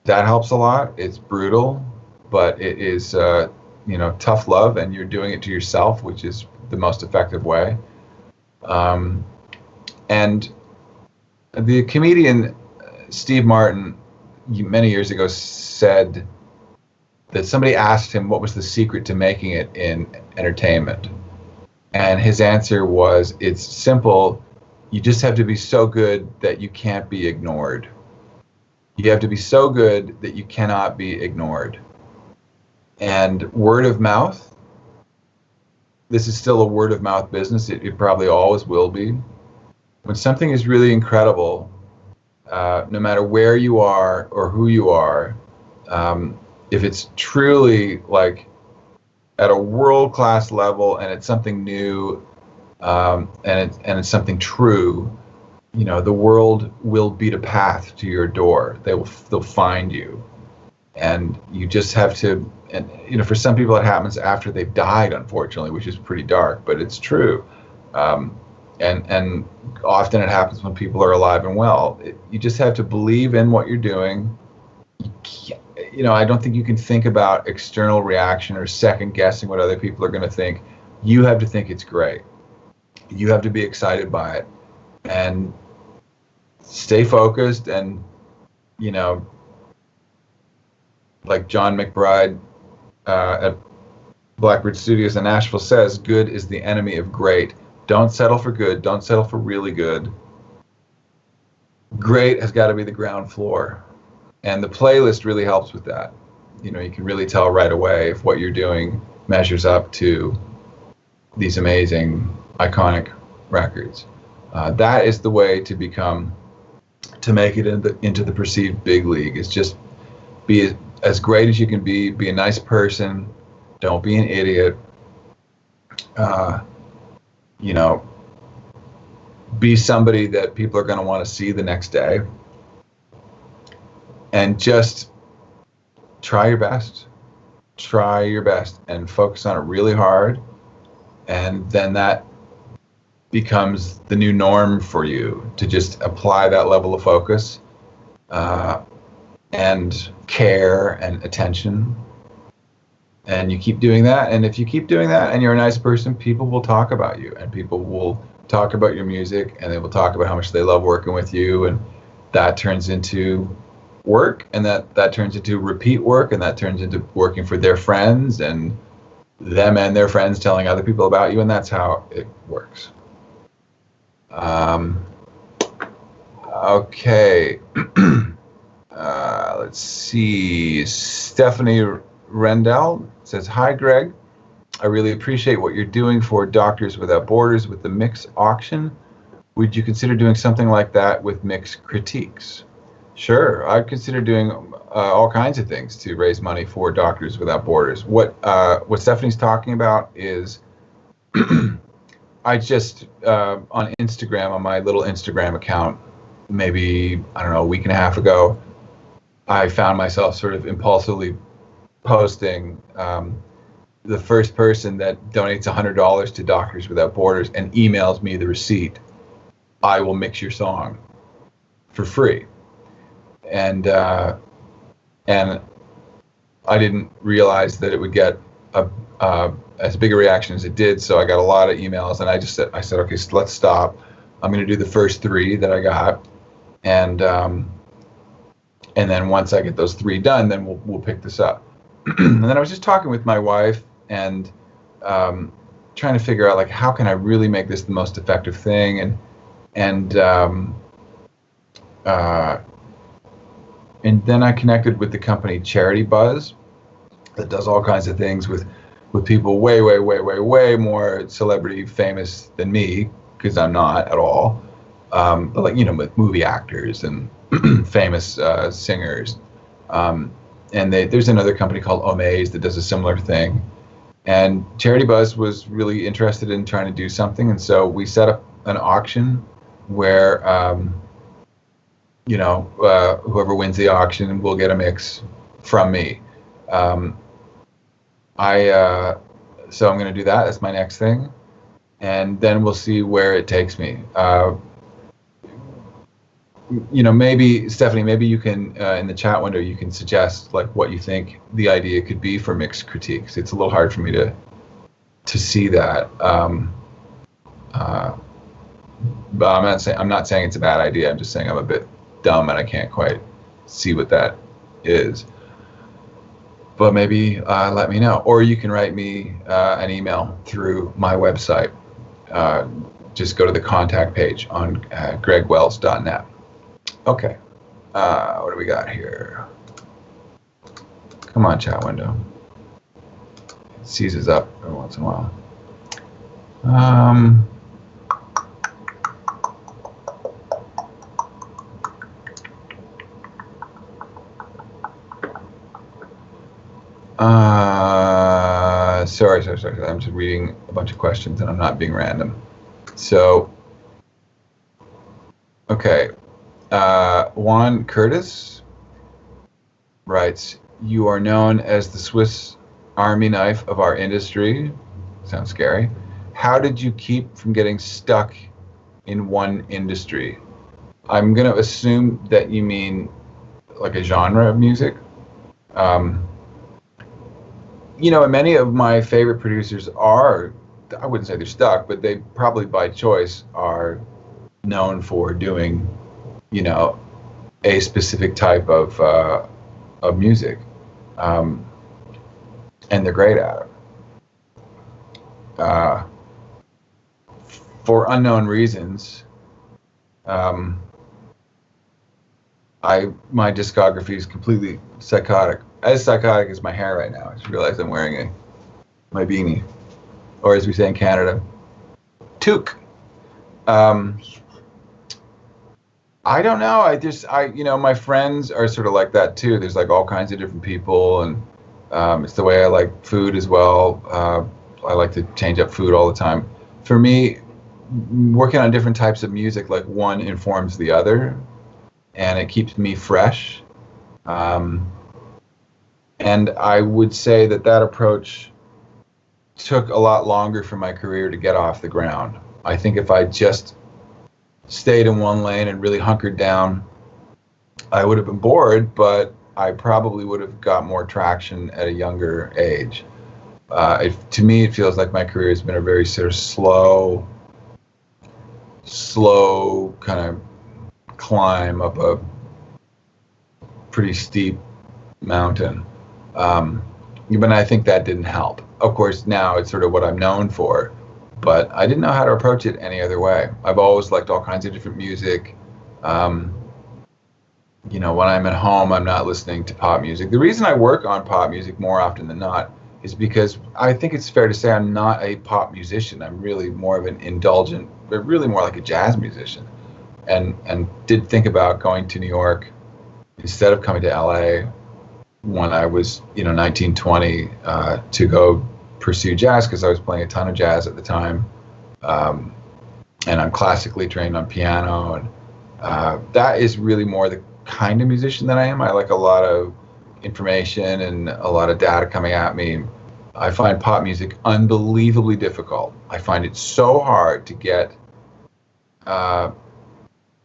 [SPEAKER 2] That helps a lot. It's brutal, but it is, tough love, and you're doing it to yourself, which is the most effective way. And the comedian Steve Martin many years ago said that somebody asked him what was the secret to making it in entertainment. And his answer was, it's simple. You just have to be so good that you can't be ignored. You have to be so good that you cannot be ignored. And word of mouth, this is still a word of mouth business. It probably always will be. When something is really incredible, no matter where you are or who you are, if it's truly like at a world-class level and it's something new, and it's something true, the world will beat a path to your door. They'll find you, and you just have to. And for some people it happens after they've died, unfortunately, which is pretty dark, but it's true. And often it happens when people are alive and well. You just have to believe in what you're doing. I don't think you can think about external reaction or second guessing what other people are going to think. You have to think it's great. You have to be excited by it and stay focused. And, you know, like John McBride at Blackbird Studios in Nashville says, good is the enemy of great. Don't settle for good. Don't settle for really good. Great has got to be the ground floor. And the playlist really helps with that. You know, you can really tell right away if what you're doing measures up to these amazing, iconic records. That is the way to make it into the perceived big league. Is just be as great as you can be a nice person, don't be an idiot, you know, be somebody that people are going to want to see the next day, and just try your best and focus on it really hard, and then that becomes the new norm for you, to just apply that level of focus and care and attention. And you keep doing that, and if you keep doing that and you're a nice person, people will talk about you, and people will talk about your music, and they will talk about how much they love working with you, and that turns into work, and that turns into repeat work, and that turns into working for their friends, and them and their friends telling other people about you, and that's how it works. Okay. Let's see. Stephanie Rendell says, hi, Greg. I really appreciate what you're doing for Doctors Without Borders with the Mix auction. Would you consider doing something like that with Mix Critiques? Sure, I'd consider doing all kinds of things to raise money for Doctors Without Borders. What Stephanie's talking about is I just, on Instagram, on my little Instagram account, maybe, I don't know, a week and a half ago, I found myself sort of impulsively posting the first person that donates $100 to Doctors Without Borders and emails me the receipt, I will mix your song for free. And I didn't realize that it would get as big a reaction as it did, so I got a lot of emails, and I said, okay, so let's stop. I'm going to do the first 3 that I got, and then once I get those 3 done, then we'll pick this up. And then I was just talking with my wife and trying to figure out, like, how can I really make this the most effective thing, and then I connected with the company Charity Buzz that does all kinds of things with people way more celebrity famous than me, because I'm not at all. But, like, you know, with movie actors and famous singers. And there's another company called Omaze that does a similar thing. And Charity Buzz was really interested in trying to do something, and so we set up an auction where whoever wins the auction will get a mix from me. So I'm going to do that. That's my next thing, and then we'll see where it takes me. Maybe Stephanie, maybe you can in the chat window you can suggest, like, what you think the idea could be for Mix Critiques. It's a little hard for me to see that. But I'm not saying it's a bad idea. I'm just saying I'm a bit dumb and I can't quite see what that is. But maybe let me know, or you can write me an email through my website. Just go to the contact page on gregwells.net. Okay, what do we got here? Come on, chat window. It seizes up every once in a while. Sorry. I'm just reading a bunch of questions and I'm not being random. So, okay. Juan Curtis writes, you are known as the Swiss Army knife of our industry. Sounds scary. How did you keep from getting stuck in one industry? I'm going to assume that you mean like a genre of music. Many of my favorite producers are I wouldn't say they're stuck, but they probably by choice are known for doing, you know, a specific type of music, and they're great at it. For unknown reasons, my discography is completely psychotic. As psychotic as my hair right now. I just realized I'm wearing my beanie, or as we say in Canada, toque. I don't know. My friends are sort of like that too. There's like all kinds of different people, and it's the way I like food as well. I like to change up food all the time. For me, working on different types of music, like one informs the other, and it keeps me fresh. And I would say that approach took a lot longer for my career to get off the ground. I think if I just stayed in one lane and really hunkered down, I would have been bored, but I probably would have got more traction at a younger age. To me, it feels like my career has been a very sort of slow kind of climb up a pretty steep mountain. But I think that didn't help. Of course, now it's sort of what I'm known for, but I didn't know how to approach it any other way. I've always liked all kinds of different music. When I'm at home, I'm not listening to pop music. The reason I work on pop music more often than not is because I think it's fair to say I'm not a pop musician. I'm really more of an indulgent, but really more like a jazz musician. And did think about going to New York instead of coming to LA when I was 19, 20, to go pursue jazz, because I was playing a ton of jazz at the time, and I'm classically trained on piano, and that is really more the kind of musician that I am. I like a lot of information and a lot of data coming at me. I find pop music unbelievably difficult. I find it so hard to get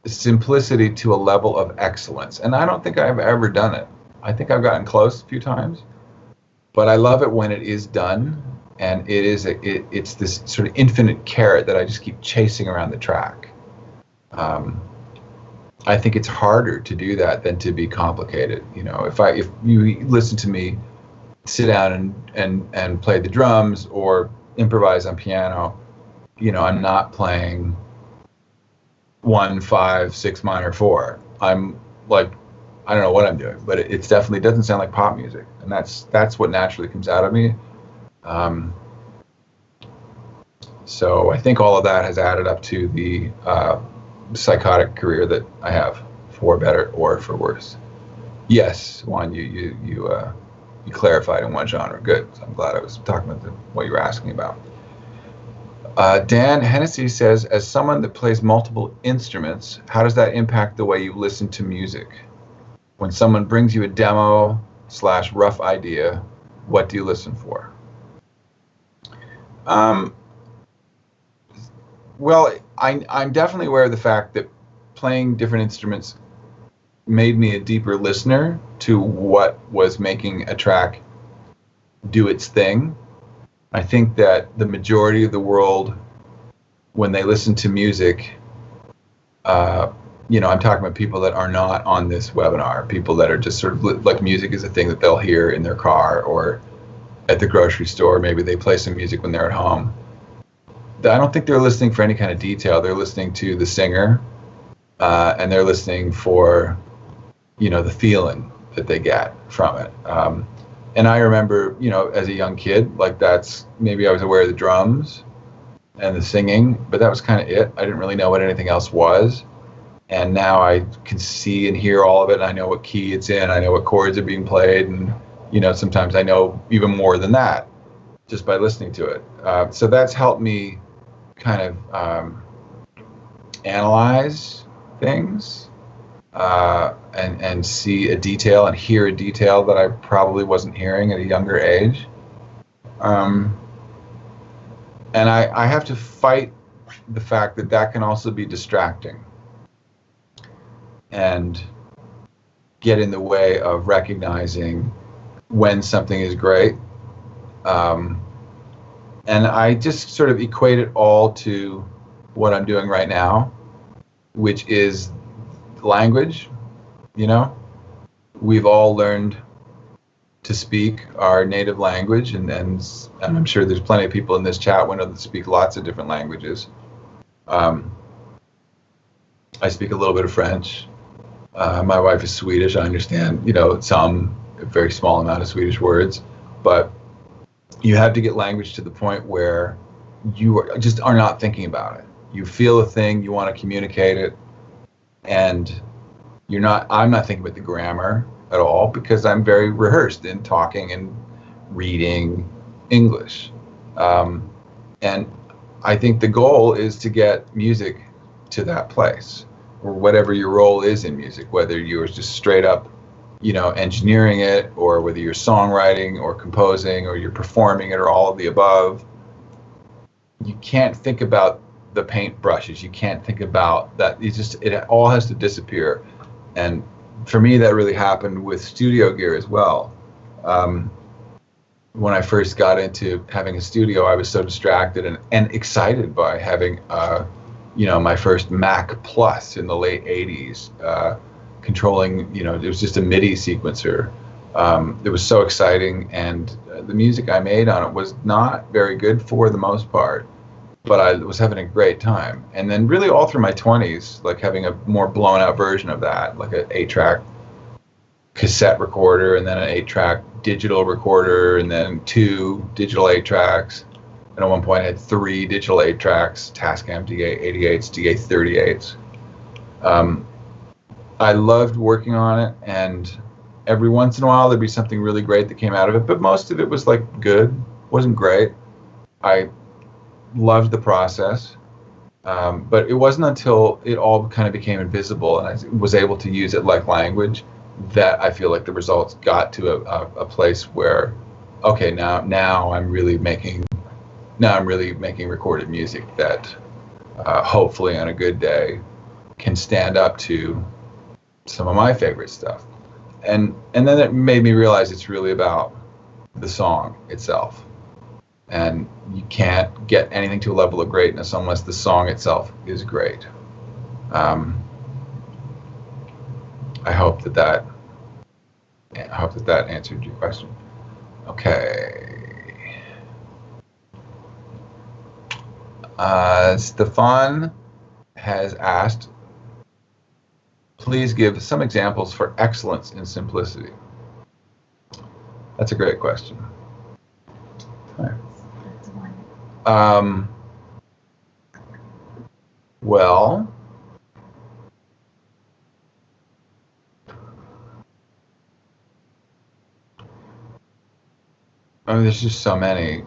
[SPEAKER 2] simplicity to a level of excellence, and I don't think I've ever done it. I think I've gotten close a few times, but I love it when it is done, and it's this sort of infinite carrot that I just keep chasing around the track. I think it's harder to do that than to be complicated. If you listen to me sit down and play the drums or improvise on piano, I'm not playing 1, 5, 6 minor 4. I'm like, I don't know what I'm doing, but it's definitely doesn't sound like pop music, and that's what naturally comes out of me. So I think all of that has added up to the psychotic career that I have, for better or for worse. Yes, Juan, you clarified in one genre. Good. So I'm glad I was talking about what you were asking about. Dan Hennessy says, as someone that plays multiple instruments, how does that impact the way you listen to music? When someone brings you a demo/rough idea, what do you listen for? Well, I'm definitely aware of the fact that playing different instruments made me a deeper listener to what was making a track do its thing. I think that the majority of the world, when they listen to music, I'm talking about people that are not on this webinar, people that are just sort of like music is a thing that they'll hear in their car or at the grocery store. Maybe they play some music when they're at home. I don't think they're listening for any kind of detail. They're listening to the singer, and they're listening for, the feeling that they get from it. And I remember, as a young kid, like maybe I was aware of the drums and the singing, but that was kind of it. I didn't really know what anything else was. And now I can see and hear all of it, and I know what key it's in. I know what chords are being played, and sometimes I know even more than that just by listening to it. So that's helped me kind of analyze things and see a detail and hear a detail that I probably wasn't hearing at a younger age. And I have to fight the fact that can also be distracting and get in the way of recognizing when something is great, And I just sort of equate it all to what I'm doing right now, which is language. You know, we've all learned to speak our native language, and I'm sure there's plenty of people in this chat window that speak lots of different languages. I speak a little bit of French. My wife is Swedish. I understand, some very small amount of Swedish words, but you have to get language to the point where you are not thinking about it. You feel a thing, you want to communicate it, and I'm not thinking about the grammar at all because I'm very rehearsed in talking and reading English. And I think the goal is to get music to that place, or whatever your role is in music, whether you're just straight up, engineering it, or whether you're songwriting or composing or you're performing it or all of the above. You can't think about the paint brushes. You can't think about that. It all has to disappear. And for me, that really happened with studio gear as well. When I first got into having a studio, I was so distracted and excited by having, my first Mac Plus in the late 80s, controlling, it was just a MIDI sequencer. It was so exciting, and the music I made on it was not very good for the most part, but I was having a great time. And then really all through my 20s, like having a more blown out version of that, like an 8-track cassette recorder, and then an 8-track digital recorder, and then 2 digital 8-tracks. And at one point I had 3 digital 8-tracks, Tascam DA88s, DA38s. I loved working on it, and every once in a while there'd be something really great that came out of it, but most of it was like good, wasn't great. I loved the process, but it wasn't until it all kind of became invisible and I was able to use it like language that I feel like the results got to a place where, okay, now I'm really making recorded music that hopefully on a good day can stand up to some of my favorite stuff. And then it made me realize it's really about the song itself. And you can't get anything to a level of greatness unless the song itself is great. I hope that answered your question. Okay. Stefan has asked, please give some examples for excellence in simplicity. That's a great question. Well, there's just so many.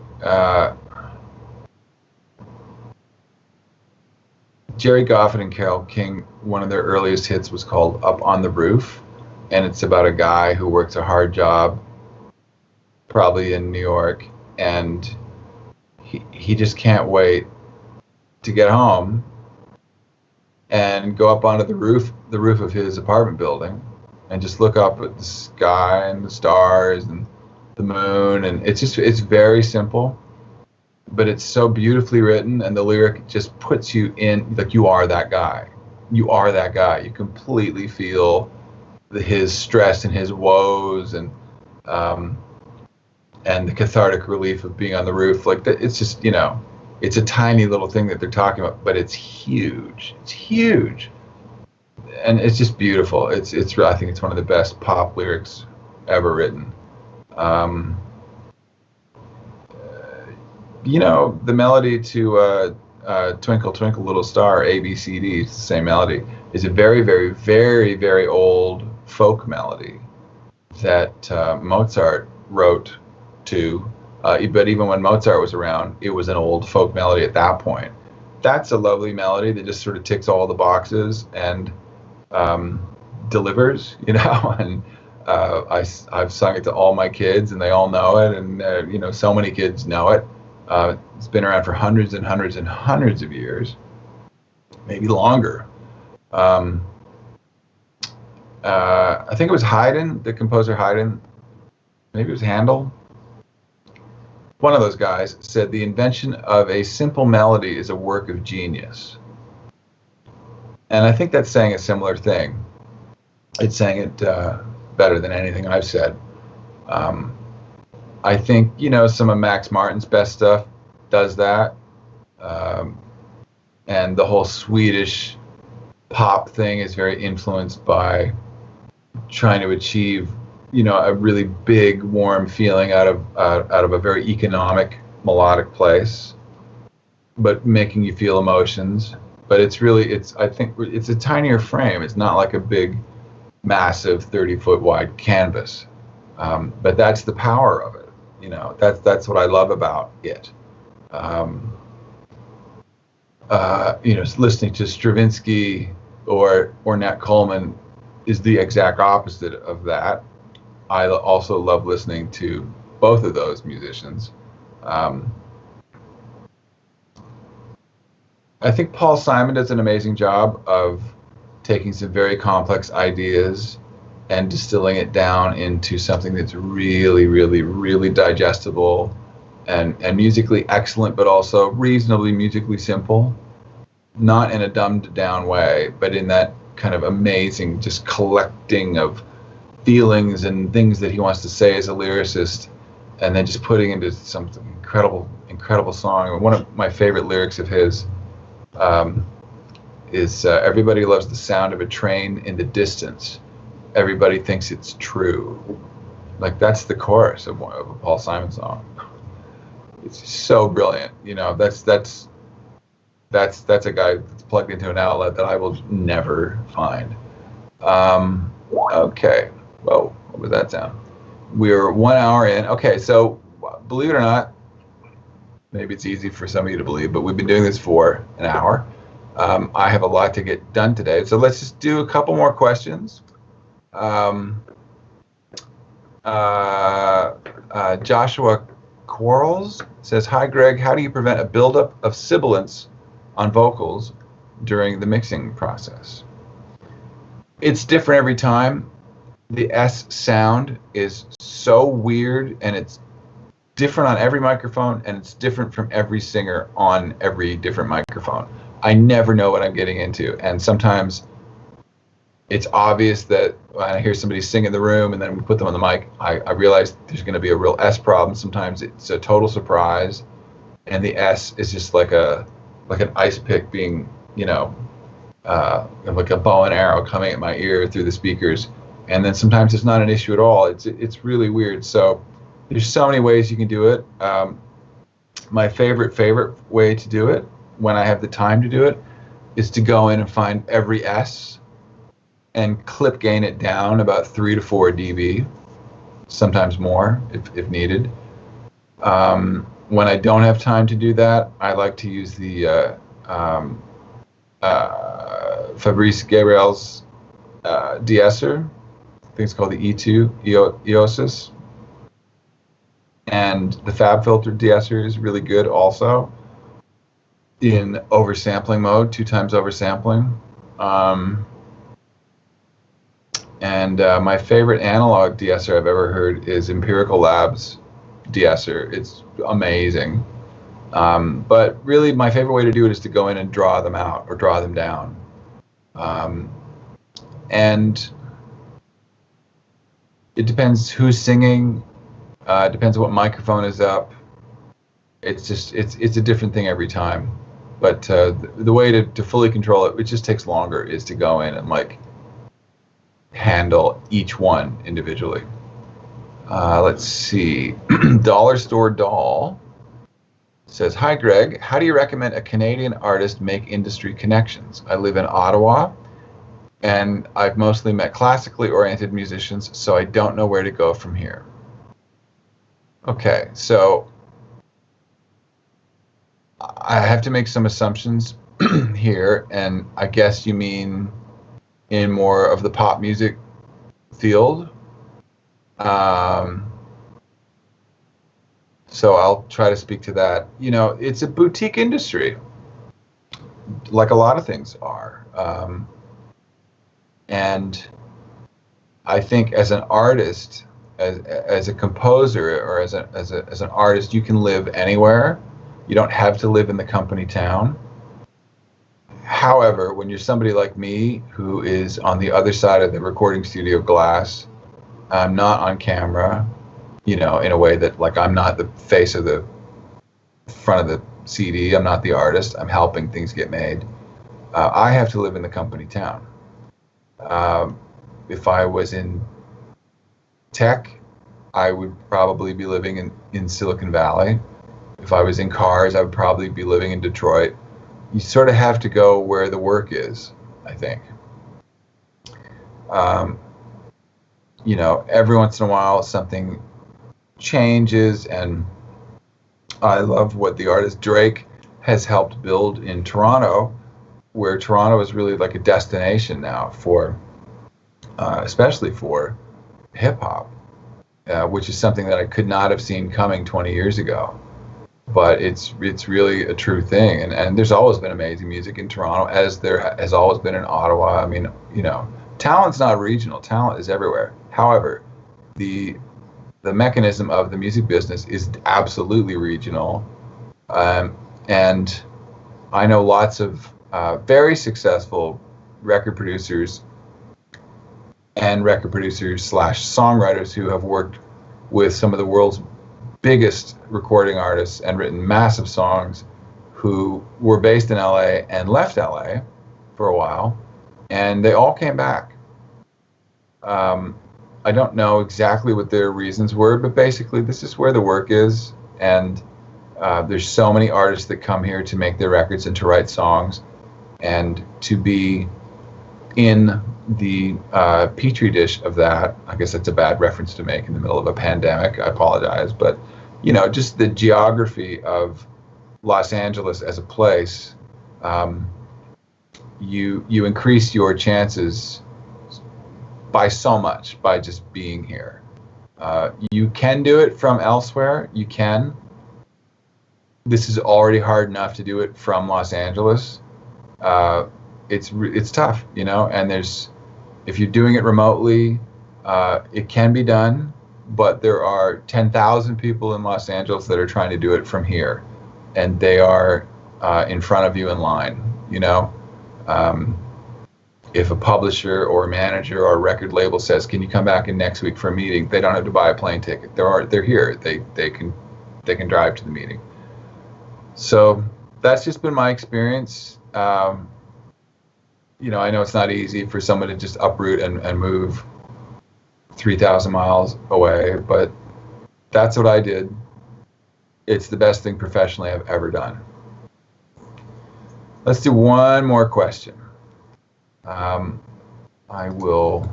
[SPEAKER 2] Jerry Goffin and Carole King, one of their earliest hits was called Up on the Roof, and it's about a guy who works a hard job, probably in New York, and he just can't wait to get home and go up onto the roof of his apartment building and just look up at the sky and the stars and the moon, and it's very simple, but it's so beautifully written, and the lyric just puts you in, like, you are that guy. You are that guy. You completely feel his stress and his woes, and the cathartic relief of being on the roof. Like, it's just, it's a tiny little thing that they're talking about, but it's huge. It's huge, and it's just beautiful. I think it's one of the best pop lyrics ever written. The melody to Twinkle Twinkle Little Star, ABCD, it's the same melody, is a very, very, very, very old folk melody that Mozart wrote to, but even when Mozart was around, it was an old folk melody at that point. That's a lovely melody that just sort of ticks all the boxes and delivers, and I've sung it to all my kids, and they all know it, and so many kids know it. It's been around for hundreds and hundreds and hundreds of years, maybe longer. I think it was Haydn, the composer Haydn. Maybe it was Handel. one of those guys said the invention of a simple melody is a work of genius. And I think that's saying a similar thing. It's saying it better than anything I've said. I think, some of Max Martin's best stuff does that. And the whole Swedish pop thing is very influenced by trying to achieve, a really big, warm feeling out of a very economic, melodic place, but making you feel emotions. But I think it's a tinier frame. It's not like a big, massive 30-foot wide canvas. But that's the power of it. That's what I love about it. Listening to Stravinsky or Nat Coleman is the exact opposite of that. I also love listening to both of those musicians. I think Paul Simon does an amazing job of taking some very complex ideas and distilling it down into something that's really, really, really digestible and musically excellent, but also reasonably musically simple. Not in a dumbed down way, but in that kind of amazing just collecting of feelings and things that he wants to say as a lyricist, and then just putting into some incredible song. One of my favorite lyrics of his is everybody loves the sound of a train in the distance. Everybody thinks it's true. Like, that's the chorus of a Paul Simon song. It's so brilliant. That's a guy that's plugged into an outlet that I will never find. Okay. Whoa, what was that sound? We're 1 hour in. Okay, so believe it or not, maybe it's easy for some of you to believe, but we've been doing this for an hour. I have a lot to get done today, so let's just do a couple more questions. Joshua Quarles says, "Hi, Greg. How do you prevent a buildup of sibilance on vocals during the mixing process?" It's different every time. The S sound is so weird, and it's different on every microphone, and it's different from every singer on every different microphone. I never know what I'm getting into, and sometimes it's obvious that when I hear somebody sing in the room and then we put them on the mic, I realize there's going to be a real S problem. Sometimes it's a total surprise, and the S is just like an ice pick being, like a bow and arrow coming at my ear through the speakers. And then sometimes it's not an issue at all. It's really weird. So there's so many ways you can do it. My favorite way to do it, when I have the time to do it, is to go in and find every S and clip gain it down about 3 to 4 dB, sometimes more if needed. When I don't have time to do that, I like to use the Fabrice Gabriel's de-esser. I think it's called the E2 Eosis. And the FabFilter de-esser is really good also in oversampling mode, 2 times oversampling. And my favorite analog de-esser I've ever heard is Empirical Labs de-esser. It's amazing. But really, my favorite way to do it is to go in and draw them out or draw them down. And it depends who's singing. It depends what microphone is up. It's a different thing every time. But the way to fully control it, which just takes longer, is to go in and handle each one individually. Let's see. Dollar Store Doll says, "Hi, Greg. How do you recommend a Canadian artist make industry connections? I live in Ottawa, and I've mostly met classically oriented musicians, so I don't know where to go from here." Okay, so I have to make some assumptions here, and I guess you mean in more of the pop music field. So I'll try to speak to that. It's a boutique industry, like a lot of things are. And I think as an artist, as a composer or as an artist, you can live anywhere. You don't have to live in the company town. However, when you're somebody like me who is on the other side of the recording studio glass, I'm not on camera, in a way that, like, I'm not the face of the front of the CD. I'm not the artist. I'm helping things get made. I have to live in the company town. If I was in tech, I would probably be living in Silicon Valley. If I was in cars, I would probably be living in Detroit. You sort of have to go where the work is, I think. Every once in a while something changes, and I love what the artist Drake has helped build in Toronto, where Toronto is really like a destination now for, especially for hip hop, which is something that I could not have seen coming 20 years ago. But it's really a true thing, and there's always been amazing music in Toronto, as there has always been in Ottawa. I mean, talent's not regional; talent is everywhere. However, the mechanism of the music business is absolutely regional, and I know lots of very successful record producers and record producers / songwriters who have worked with some of the world's biggest recording artists and written massive songs, who were based in LA and left LA for a while, and they all came back. I don't know exactly what their reasons were, but basically this is where the work is, and there's so many artists that come here to make their records and to write songs, and to be in the petri dish of that. I guess that's a bad reference to make in the middle of a pandemic. I apologize, but just the geography of Los Angeles as a place, you increase your chances by so much by just being here. You can do it from elsewhere. You can. This is already hard enough to do it from Los Angeles. It's tough, and if you're doing it remotely, it can be done, but there are 10,000 people in Los Angeles that are trying to do it from here, and they are in front of you in line. If a publisher or a manager or a record label says, "Can you come back in next week for a meeting?" They don't have to buy a plane ticket. They're here. They can drive to the meeting. So that's just been my experience. I know it's not easy for someone to just uproot and move 3,000 miles away, but that's what I did. It's the best thing professionally I've ever done. Let's do one more question. I will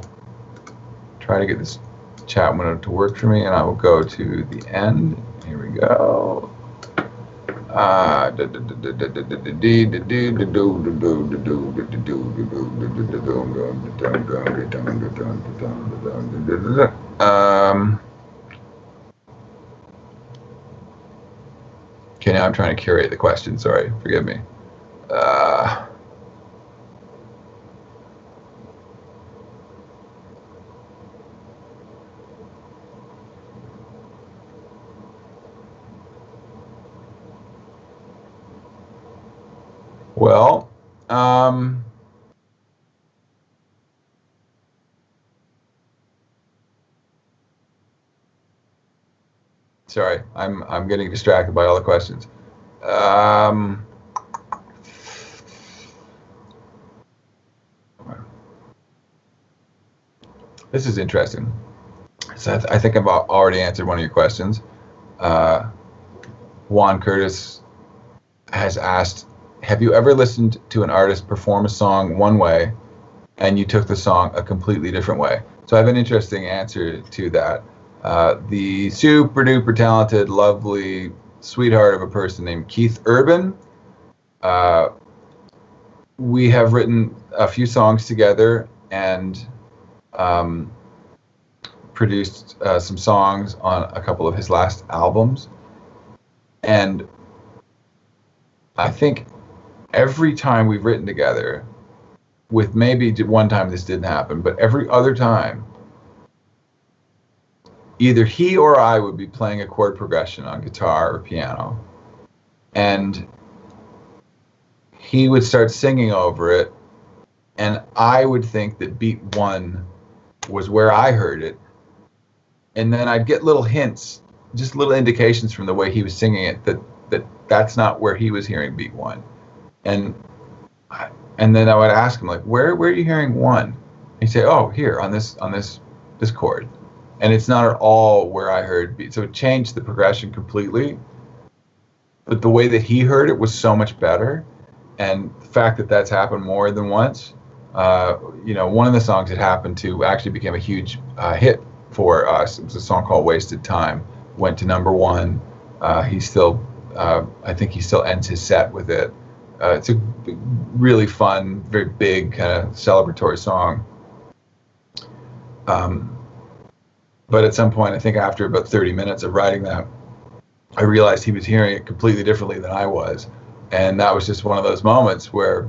[SPEAKER 2] try to get this chat window to work for me, and I will go to the end. Here we go. Okay, now I'm trying to curate the question. Sorry, forgive me. Well, sorry, I'm getting distracted by all the questions. This is interesting. So I think I've already answered one of your questions. Juan Curtis has asked, have you ever listened to an artist perform a song one way and you took the song a completely different way? So I have an interesting answer to that. The super duper talented, lovely sweetheart of a person named Keith Urban. We have written a few songs together and produced some songs on a couple of his last albums. And I think every time we've written together, with maybe one time this didn't happen, but every other time, either he or I would be playing a chord progression on guitar or piano, and he would start singing over it, and I would think that beat 1 was where I heard it, and then I'd get little hints, just little indications from the way he was singing it that's not where he was hearing beat 1, and then I would ask him, like, where are you hearing 1? He'd say, oh, here on this chord, and it's not at all where I heard beat. So it changed the progression completely, but the way that he heard it was so much better. And the fact that that's happened more than once, one of the songs it happened to actually became a huge hit for us. It was a song called Wasted Time, went to #1. I think he still ends his set with it. It's a really fun, very big kind of celebratory song. But at some point, I think after about 30 minutes of writing that, I realized he was hearing it completely differently than I was. And that was just one of those moments where,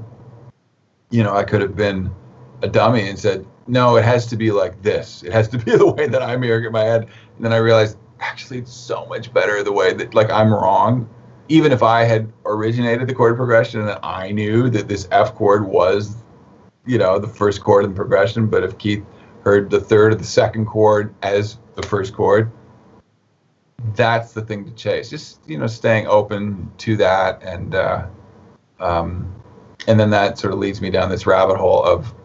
[SPEAKER 2] I could have been a dummy and said, no, it has to be like this. It has to be the way that I'm hearing it in my head. And then I realized, actually, it's so much better the way that, like, I'm wrong. Even if I had originated the chord progression and I knew that this F chord was, the first chord in the progression, but if Keith heard the third or the second chord as the first chord, that's the thing to chase. Just, staying open to that. And then that sort of leads me down this rabbit hole of,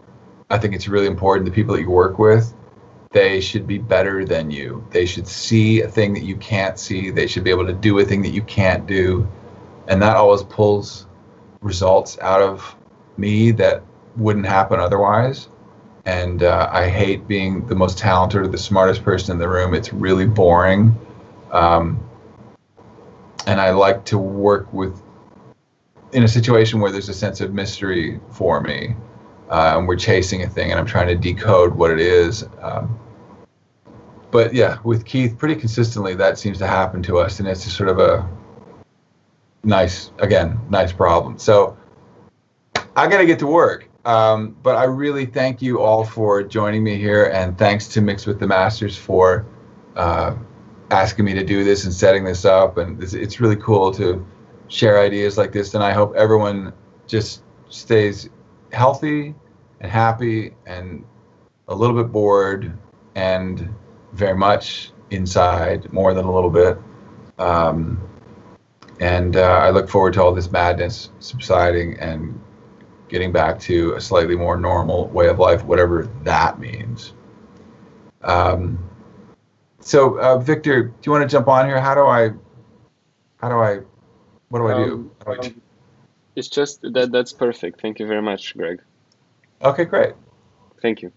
[SPEAKER 2] I think it's really important the people that you work with, they should be better than you. They should see a thing that you can't see. They should be able to do a thing that you can't do. And that always pulls results out of me that wouldn't happen otherwise. And I hate being the most talented or the smartest person in the room. It's really boring. And I like to work in a situation where there's a sense of mystery for me. And we're chasing a thing and I'm trying to decode what it is. But yeah, with Keith, pretty consistently, that seems to happen to us. And it's just sort of a nice problem. So I got to get to work. But I really thank you all for joining me here. And thanks to Mix with the Masters for asking me to do this and setting this up. And it's really cool to share ideas like this. And I hope everyone just stays healthy and happy and a little bit bored and very much inside, more than a little bit. And I look forward to all this madness subsiding and getting back to a slightly more normal way of life, whatever that means. So Victor, do you want to jump on here? What do I do?
[SPEAKER 3] It's just that's perfect. Thank you very much, Greg.
[SPEAKER 2] Okay, great.
[SPEAKER 3] Thank you.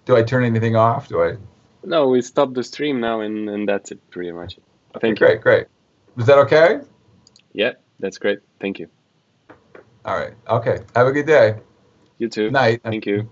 [SPEAKER 2] Do I turn anything off?
[SPEAKER 3] No, we stopped the stream now, and that's it, pretty much.
[SPEAKER 2] Okay, great. Was that okay?
[SPEAKER 3] Yeah, that's great. Thank you.
[SPEAKER 2] All right. Okay. Have a good day.
[SPEAKER 3] You too.
[SPEAKER 2] Night.
[SPEAKER 3] Thank you.